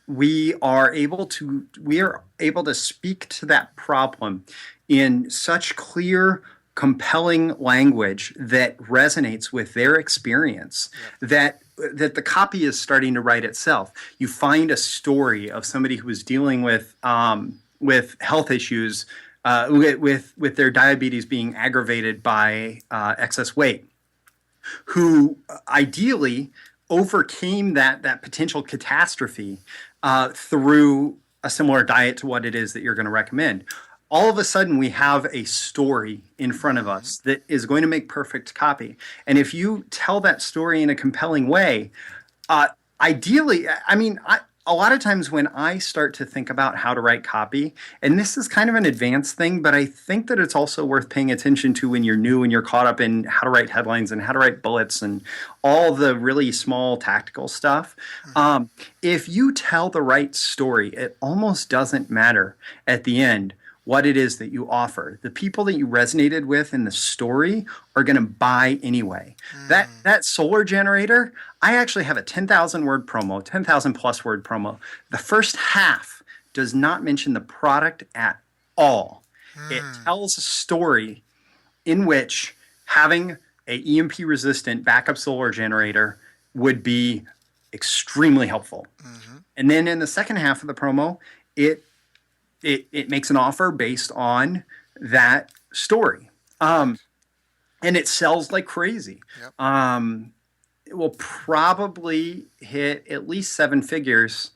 S2: we are able to speak to that problem in such clear, compelling language that resonates with their experience, that the copy is starting to write itself. You find a story of somebody who is dealing with health issues, with their diabetes being aggravated by excess weight, who ideally overcame that potential catastrophe through a similar diet to what it is that you're going to recommend. All of a sudden, we have a story in front of us that is going to make perfect copy. And if you tell that story in a compelling way, ideally, a lot of times when I start to think about how to write copy, and this is kind of an advanced thing, but I think that it's also worth paying attention to when you're new and you're caught up in how to write headlines and how to write bullets and all the really small tactical stuff. If you tell the right story, it almost doesn't matter at the end what it is that you offer. The people that you resonated with in the story are going to buy anyway. That solar generator, I actually have a 10,000 word promo, 10,000 plus word promo. The first half does not mention the product at all. It tells a story in which having a EMP resistant backup solar generator would be extremely helpful. And then in the second half of the promo, it makes an offer based on that story. And it sells like crazy. It will probably hit at least 7 figures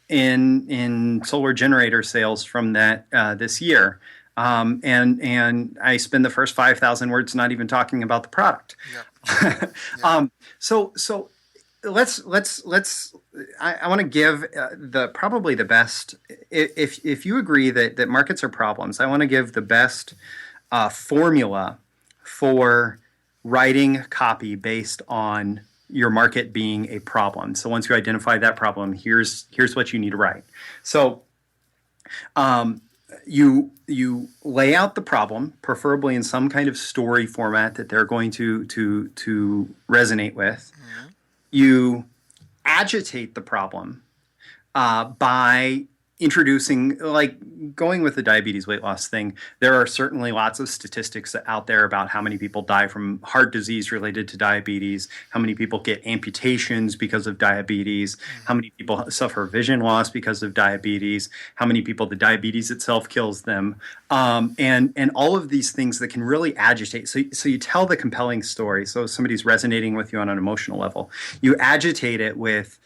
S2: in solar generator sales from that this year. And I spend the first 5,000 words not even talking about the product. So I want to give probably the best. If you agree that markets are problems, I want to give the best formula for writing copy based on your market being a problem. So once you identify that problem, here's what you need to write. So you lay out the problem, preferably in some kind of story format that they're going to resonate with. Mm-hmm. You agitate the problem by introducing, like going with the diabetes weight loss thing. There are certainly lots of statistics out there about how many people die from heart disease related to diabetes, how many people get amputations because of diabetes, how many people suffer vision loss because of diabetes, how many people the diabetes itself kills them, and all of these things that can really agitate. So you tell the compelling story. So somebody's resonating with you on an emotional level. You agitate it with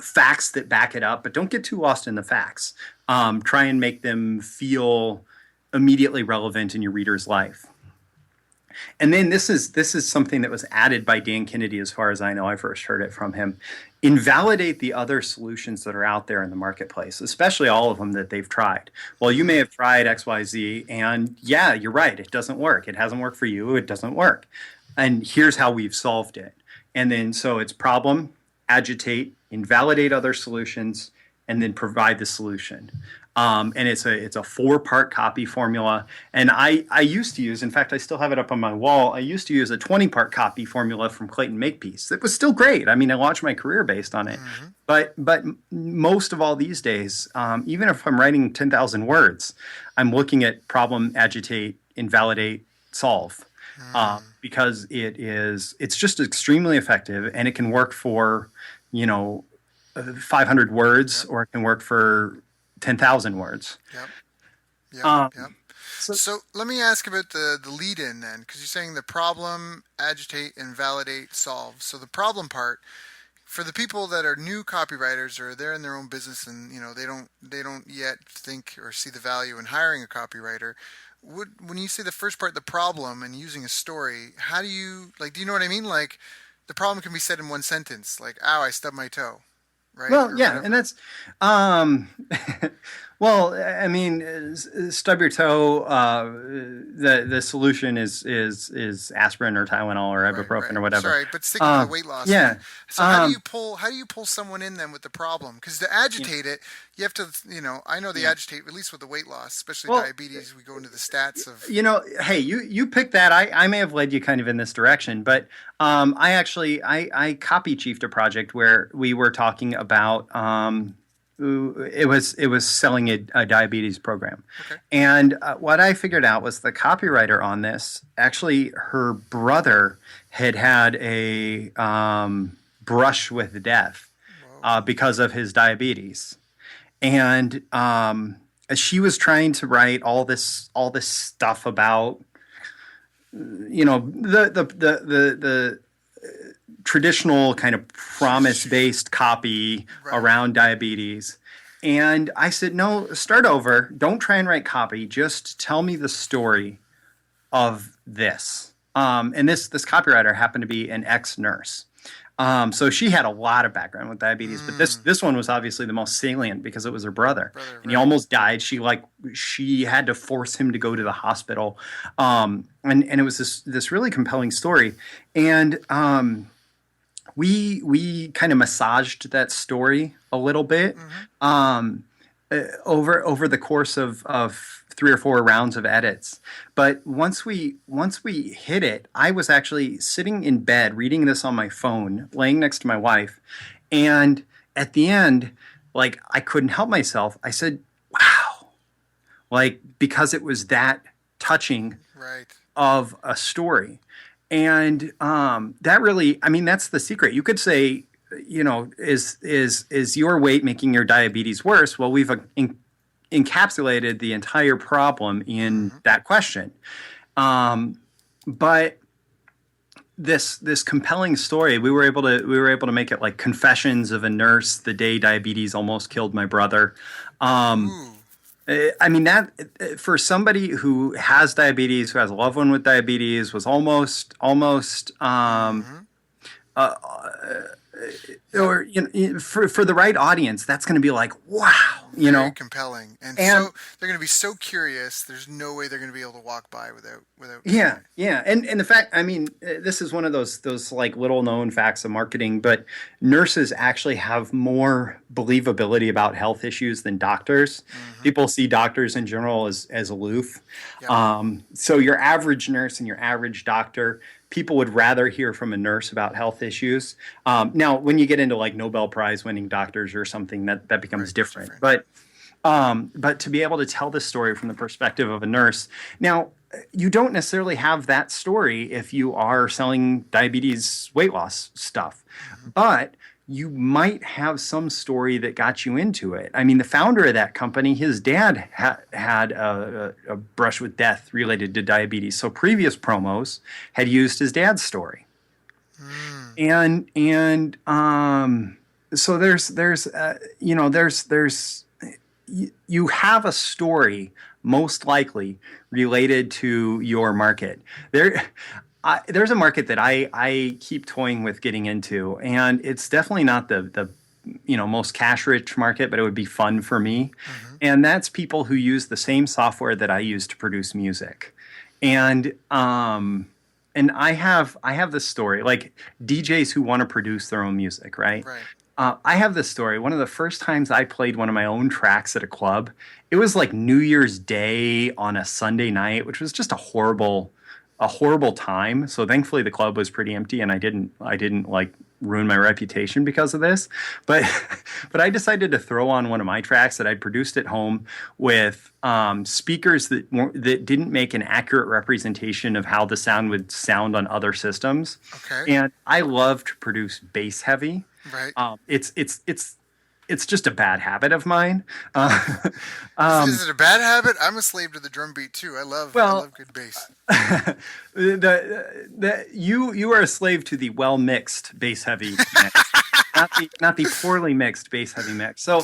S2: facts that back it up, but don't get too lost in the facts. Try and make them feel immediately relevant in your reader's life. And then this is something that was added by Dan Kennedy, as far as I know. I first heard it from him. Invalidate the other solutions that are out there in the marketplace, especially all of them that they've tried. Well, you may have tried XYZ, and yeah, you're right. It doesn't work. It hasn't worked for you. It doesn't work. And here's how we've solved it. And then so it's problem, agitate, invalidate other solutions, and then provide the solution. And it's a 4-part copy formula. And I used to use, in fact, I still have it up on my wall, I used to use a 20-part copy formula from Clayton Makepeace. It was still great. I mean, I launched my career based on it. Mm-hmm. But most of all these days, even if I'm writing 10,000 words, I'm looking at problem, agitate, invalidate, solve. Because it's just extremely effective, and it can work for 500 words, or it can work for 10,000 words.
S3: Yep. So let me ask about the lead-in then, because you're saying the problem, agitate, invalidate, solve. So the problem part, for the people that are new copywriters, or they're in their own business and they don't yet think or see the value in hiring a copywriter, when you say the first part, the problem, and using a story, how do you, do you know what I mean? Like, the problem can be said in one sentence, like, ow, I stubbed my toe, right?
S2: Well, yeah, and that's, well, I mean, stub your toe, the solution is aspirin or Tylenol or ibuprofen or whatever.
S3: Sorry, but sticking to the weight loss.
S2: Yeah.
S3: So how do you pull someone in then with the problem? Because to agitate it, you have to, I know they agitate, at least with the weight loss, especially diabetes. We go into the stats of... hey, you picked that. I may have led you kind of in this direction, but I copy chiefed a project where we were talking about... It was selling a diabetes program. Okay. And what I figured out was the copywriter on this, actually her brother had a brush with death because of his diabetes. And she was trying to write all this stuff about, the traditional kind of promise-based copy around diabetes. And I said, no, start over. Don't try and write copy. Just tell me the story of this. And this copywriter happened to be an ex-nurse. So she had a lot of background with diabetes, but this one was obviously the most salient because it was her brother. And he almost died. She had to force him to go to the hospital. And it was this really compelling story. And we kind of massaged that story a little bit over the course of 3 or 4 rounds of edits. But once we hit it, I was actually sitting in bed reading this on my phone, laying next to my wife, and at the end, I couldn't help myself. I said, "Wow!" Because it was that touching of a story. And that really, that's the secret. You could say, is your weight making your diabetes worse? Well, we've encapsulated the entire problem in that question. But this compelling story, we were able to make it like Confessions of a Nurse the Day Diabetes Almost Killed My Brother. That for somebody who has diabetes, who has a loved one with diabetes, was almost
S2: or for the right audience, that's going to be like, wow,
S3: Very compelling, and so they're going to be so curious. There's no way they're going to be able to walk by without.
S2: Yeah, and the fact, I mean, this is one of those like little known facts of marketing, but nurses actually have more believability about health issues than doctors. Mm-hmm. People see doctors in general as aloof. Yeah. So your average nurse and your average doctor, people would rather hear from a nurse about health issues. Now, when you get into like Nobel Prize winning doctors or something, that becomes different. But to be able to tell this story from the perspective of a nurse, now you don't necessarily have that story if you are selling diabetes weight loss stuff, but you might have some story that got you into it. I mean, the founder of that company, his dad had a brush with death related to diabetes. So previous promos had used his dad's story. And so you have a story most likely related to your market. There's a market that I keep toying with getting into, and it's definitely not the most cash-rich market, but it would be fun for me. Mm-hmm. And that's people who use the same software that I use to produce music. And I have this story, like DJs who want to produce their own music, right? Right. I have this story. One of the first times I played one of my own tracks at a club, it was like New Year's Day on a Sunday night, which was just a horrible time. So thankfully the club was pretty empty, and I didn't like ruin my reputation because of this. But I decided to throw on one of my tracks that I'd produced at home with speakers that didn't make an accurate representation of how the sound would sound on other systems. Okay. And I love to produce bass heavy. Right. It's just a bad habit of mine.
S3: Is it a bad habit? I'm a slave to the drum beat too. I love good bass.
S2: You are a slave to the well mixed bass heavy mix, not the poorly mixed bass heavy mix. So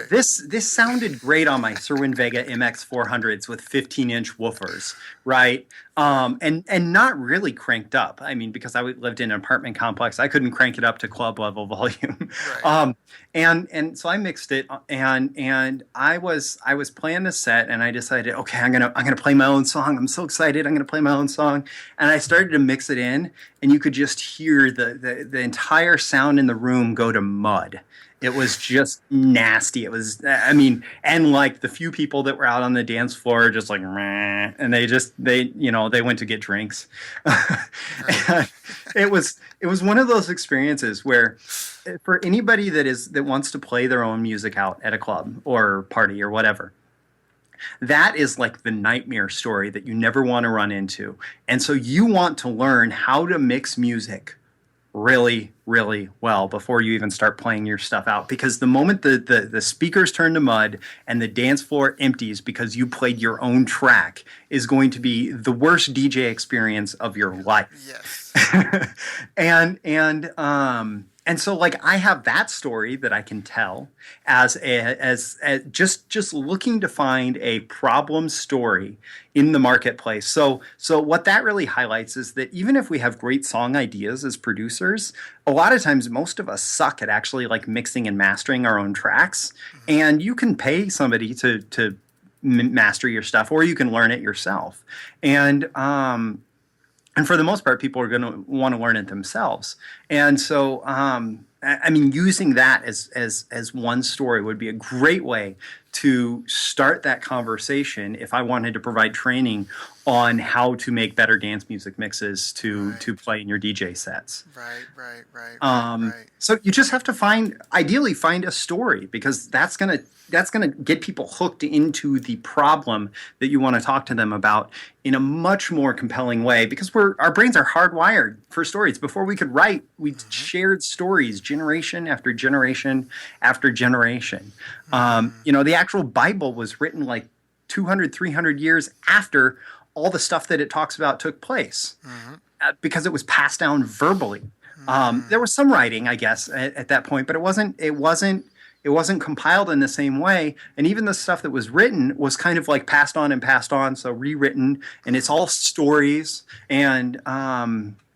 S2: this sounded great on my Cerwin Vega MX 400s with 15-inch woofers, right? And not really cranked up. I mean, because I lived in an apartment complex, I couldn't crank it up to club level volume. Right. And so I mixed it, and I was playing the set, and I decided, okay, I'm gonna play my own song. I'm so excited. I'm gonna play my own song, and I started to mix it in, and you could just hear the entire sound in the room go to mud. It was just nasty. It was, I mean, and like the few people that were out on the dance floor, just like, meh, and they went to get drinks. It was one of those experiences where, for anybody that wants to play their own music out at a club or party or whatever, that is like the nightmare story that you never want to run into. And so you want to learn how to mix music really, really well before you even start playing your stuff out. Because the moment the speakers turn to mud and the dance floor empties because you played your own track is going to be the worst DJ experience of your life. Yes. And so like I have that story that I can tell as just looking to find a problem story in the marketplace. So what that really highlights is that even if we have great song ideas as producers, a lot of times most of us suck at actually like mixing and mastering our own tracks. Mm-hmm. And you can pay somebody to master your stuff, or you can learn it yourself. And for the most part, people are going to want to learn it themselves. And so, I mean, using that as one story would be a great way to start that conversation if I wanted to provide training on how to make better dance music mixes to play in your DJ sets. Right. So you just have to ideally find a story, because that's gonna get people hooked into the problem that you want to talk to them about in a much more compelling way, because our brains are hardwired for stories. Before we could write, we shared stories generation after generation after generation. The actual Bible was written like 200, 300 years after all the stuff that it talks about took place, because it was passed down verbally. There was some writing, I guess, at that point, but it wasn't compiled in the same way. And even the stuff that was written was kind of like passed on, so rewritten, and it's all stories. And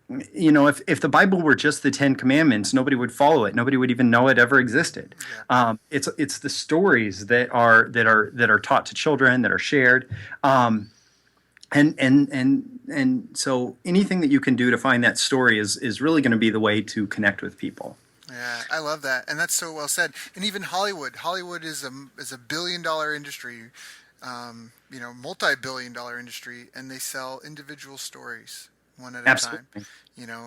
S2: if the Bible were just the Ten Commandments, nobody would follow it. Nobody would even know it ever existed. Yeah. It's the stories that are taught to children, that are shared, and so anything that you can do to find that story is really going to be the way to connect with people.
S3: Yeah, I love that, and that's so well said. And even Hollywood is a billion-dollar industry, multi-billion-dollar industry, and they sell individual stories one at
S2: Absolutely.
S3: a time.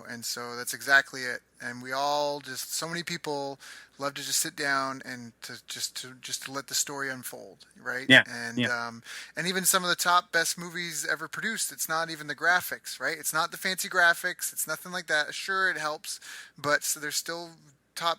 S3: And so that's exactly it. And we all so many people love to just sit down and to let the story unfold, right?
S2: Yeah.
S3: And even some of the top best movies ever produced, it's not even the graphics, right? It's not the fancy graphics. It's nothing like that. Sure, it helps, but so there's still top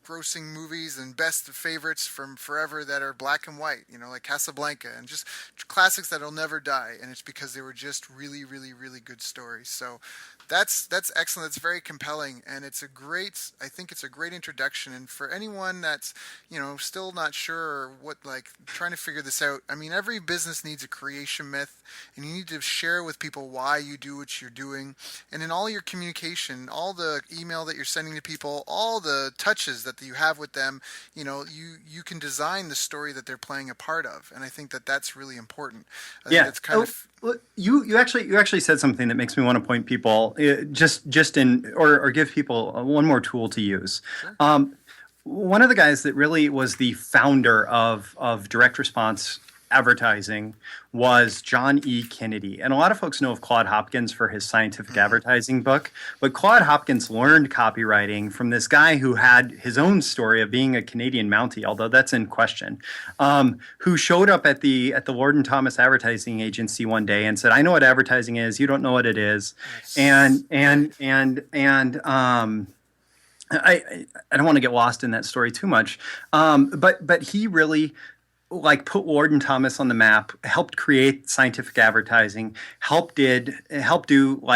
S3: grossing movies and best favorites from forever that are black and white, like Casablanca, and just classics that'll never die. And it's because they were just really, really, really good stories. So that's excellent. It's very compelling, and I think it's a great introduction. And for anyone that's, still not sure what, trying to figure this out, I mean, every business needs a creation myth, and you need to share with people why you do what you're doing. And in all your communication, all the email that you're sending to people, all the touches that you have with them, you can design the story that they're playing a part of. And I think that that's really important. I think it's kind of...
S2: You actually said something that makes me want to point people or give people one more tool to use. Sure. One of the guys that really was the founder of direct response advertising was John E. Kennedy. And a lot of folks know of Claude Hopkins for his scientific advertising book. But Claude Hopkins learned copywriting from this guy who had his own story of being a Canadian Mountie, although that's in question, who showed up at the Lord and Thomas Advertising Agency one day and said, "I know what advertising is. You don't know what it is." Yes. I don't want to get lost in that story too much, but he really put Lord and Thomas on the map, helped create scientific advertising, helped do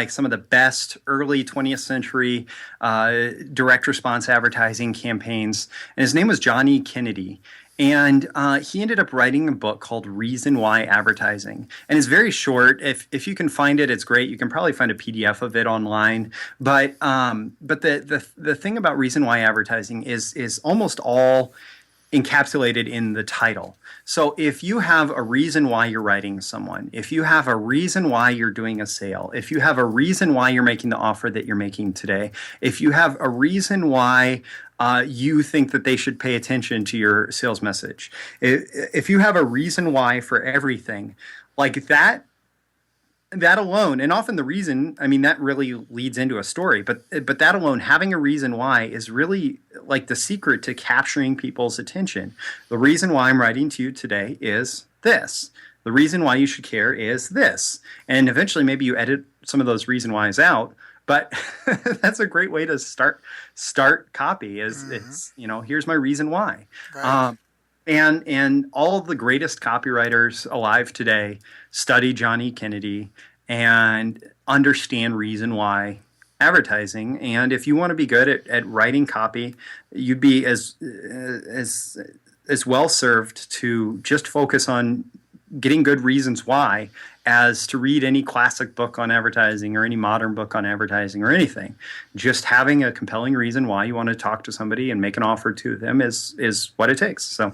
S2: some of the best early 20th century direct response advertising campaigns. And his name was John E. Kennedy. And he ended up writing a book called Reason Why Advertising. And it's very short. If you can find it, it's great. You can probably find a PDF of it online. But the thing about Reason Why Advertising is almost all encapsulated in the title. So if you have a reason why you're writing someone, if you have a reason why you're doing a sale, if you have a reason why you're making the offer that you're making today, if you have a reason why you think that they should pay attention to your sales message, if you have a reason why for everything, like that alone, and often the reason, I mean, that really leads into a story, but that alone, having a reason why, is really like the secret to capturing people's attention. The reason why I'm writing to you today is this. The reason why you should care is this. And eventually maybe you edit some of those reason whys out, but that's a great way to start copy it's, here's my reason why. Right. And all of the greatest copywriters alive today study John E. Kennedy and understand reason why advertising. And if you want to be good at writing copy, you'd be as well served to just focus on getting good reasons why as to read any classic book on advertising or any modern book on advertising or anything. Just having a compelling reason why you want to talk to somebody and make an offer to them is what it takes. So.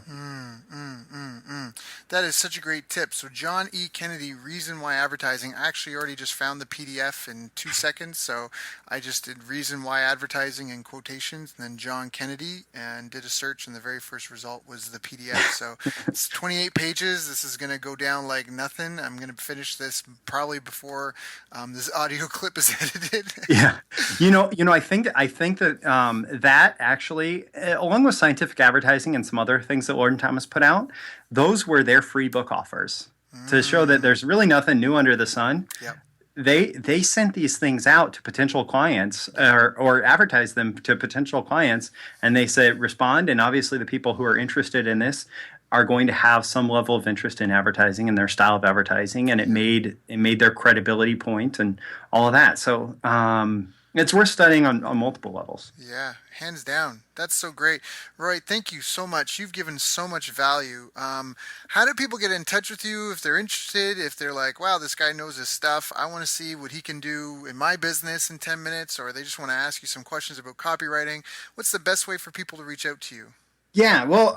S3: That is such a great tip. So John E. Kennedy, Reason Why Advertising. I actually already just found the PDF in 2 seconds. So I just did Reason Why Advertising in quotations, and then John Kennedy, and did a search, and the very first result was the PDF. So it's 28 pages. This is going to go down like nothing. I'm going to finish this probably before this audio clip is edited.
S2: Yeah. I think that that actually, along with scientific advertising and some other things that Lord and Thomas put out, those were their free book offers to show that there's really nothing new under the sun. Yep. They sent these things out to potential clients or advertised them to potential clients, and they said respond. And obviously the people who are interested in this are going to have some level of interest in advertising and their style of advertising, and it made their credibility point and all of that. So It's worth studying on multiple levels.
S3: Yeah, hands down. That's so great. Roy, thank you so much. You've given so much value. How do people get in touch with you if they're interested? If they're like, wow, this guy knows his stuff. I want to see what he can do in my business in 10 minutes, or they just want to ask you some questions about copywriting. What's the best way for people to reach out to you?
S2: Yeah, well,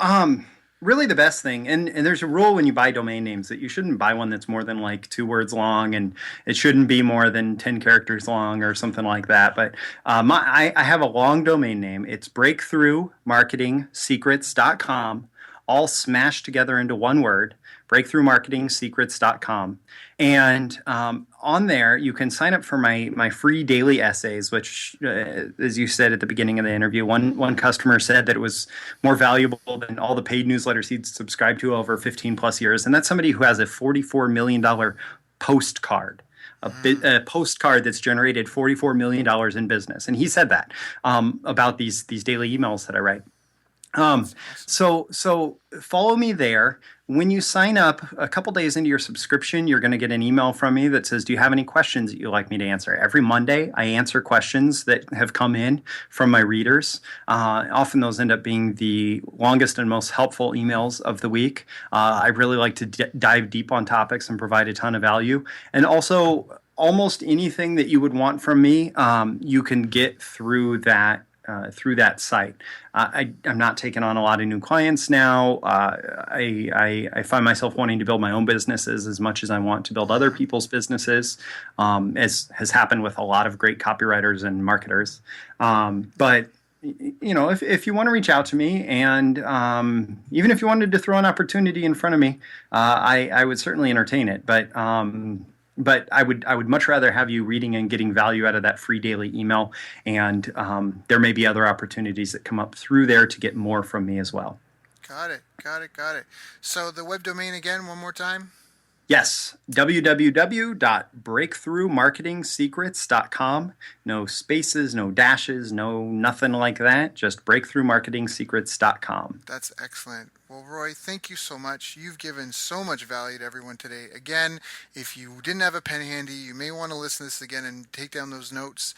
S2: really the best thing, and there's a rule when you buy domain names that you shouldn't buy one that's more than like 2 words long, and it shouldn't be more than 10 characters long or something like that. But I have a long domain name. It's breakthroughmarketingsecrets.com, all smashed together into one word, breakthroughmarketingsecrets.com. And on there, you can sign up for my free daily essays, which, as you said at the beginning of the interview, one customer said that it was more valuable than all the paid newsletters he'd subscribed to over 15 plus years. And that's somebody who has a $44 million postcard. A postcard that's generated $44 million in business. And he said that about these daily emails that I write. So follow me there. When you sign up a couple days into your subscription, you're going to get an email from me that says, do you have any questions that you'd like me to answer? Every Monday, I answer questions that have come in from my readers. Often those end up being the longest and most helpful emails of the week. I really like to dive deep on topics and provide a ton of value. And also, almost anything that you would want from me, you can get through that site. I'm not taking on a lot of new clients now. I find myself wanting to build my own businesses as much as I want to build other people's businesses, as has happened with a lot of great copywriters and marketers. But if you want to reach out to me, and even if you wanted to throw an opportunity in front of me, I would certainly entertain it. But I would much rather have you reading and getting value out of that free daily email. And there may be other opportunities that come up through there to get more from me as well.
S3: Got it. So the web domain again, one more time?
S2: Yes, www.breakthroughmarketingsecrets.com. No spaces, no dashes, no nothing like that. Just breakthroughmarketingsecrets.com.
S3: That's excellent. Well, Roy, thank you so much. You've given so much value to everyone today. Again, if you didn't have a pen handy, you may want to listen to this again and take down those notes.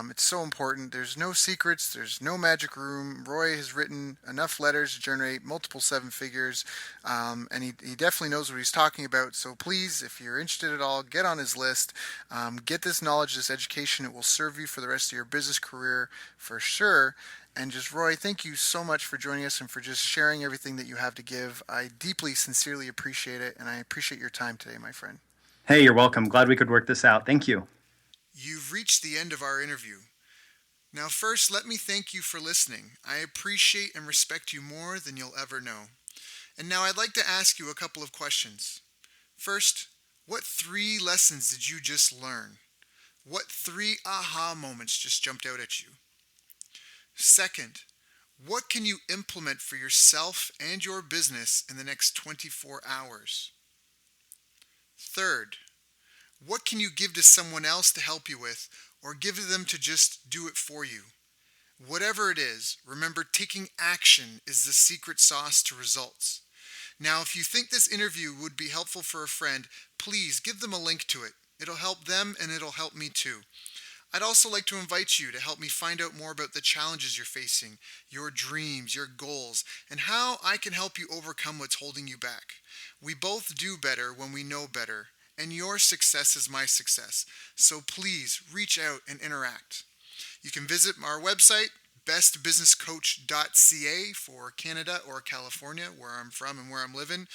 S3: It's so important. There's no secrets. There's no magic room. Roy has written enough letters to generate multiple 7 figures, and he definitely knows what he's talking about. So please, if you're interested at all, get on his list. Get this knowledge, this education. It will serve you for the rest of your business career for sure. And just, Roy, thank you so much for joining us and for just sharing everything that you have to give. I deeply, sincerely appreciate it, and I appreciate your time today, my friend.
S2: Hey, you're welcome. Glad we could work this out. Thank you.
S3: You've reached the end of our interview. Now, first, let me thank you for listening. I appreciate and respect you more than you'll ever know. And now I'd like to ask you a couple of questions. First, what 3 lessons did you just learn? What 3 aha moments just jumped out at you? Second, what can you implement for yourself and your business in the next 24 hours? Third, what can you give to someone else to help you with, or give them to just do it for you? Whatever it is, remember, taking action is the secret sauce to results. Now, if you think this interview would be helpful for a friend, please give them a link to it. It'll help them and it'll help me too. I'd also like to invite you to help me find out more about the challenges you're facing, your dreams, your goals, and how I can help you overcome what's holding you back. We both do better when we know better, and your success is my success. So please reach out and interact. You can visit our website, bestbusinesscoach.ca for Canada or California, where I'm from and where I'm living.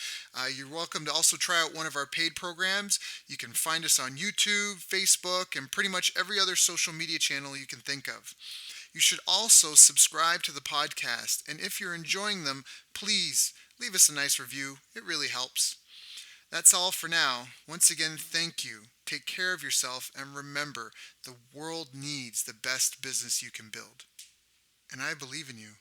S3: You're welcome to also try out one of our paid programs. You can find us on YouTube, Facebook, and pretty much every other social media channel you can think of. You should also subscribe to the podcast, and if you're enjoying them, please leave us a nice review. It really helps. That's all for now. Once again, thank you. Take care of yourself, and remember, the world needs the best business you can build. And I believe in you.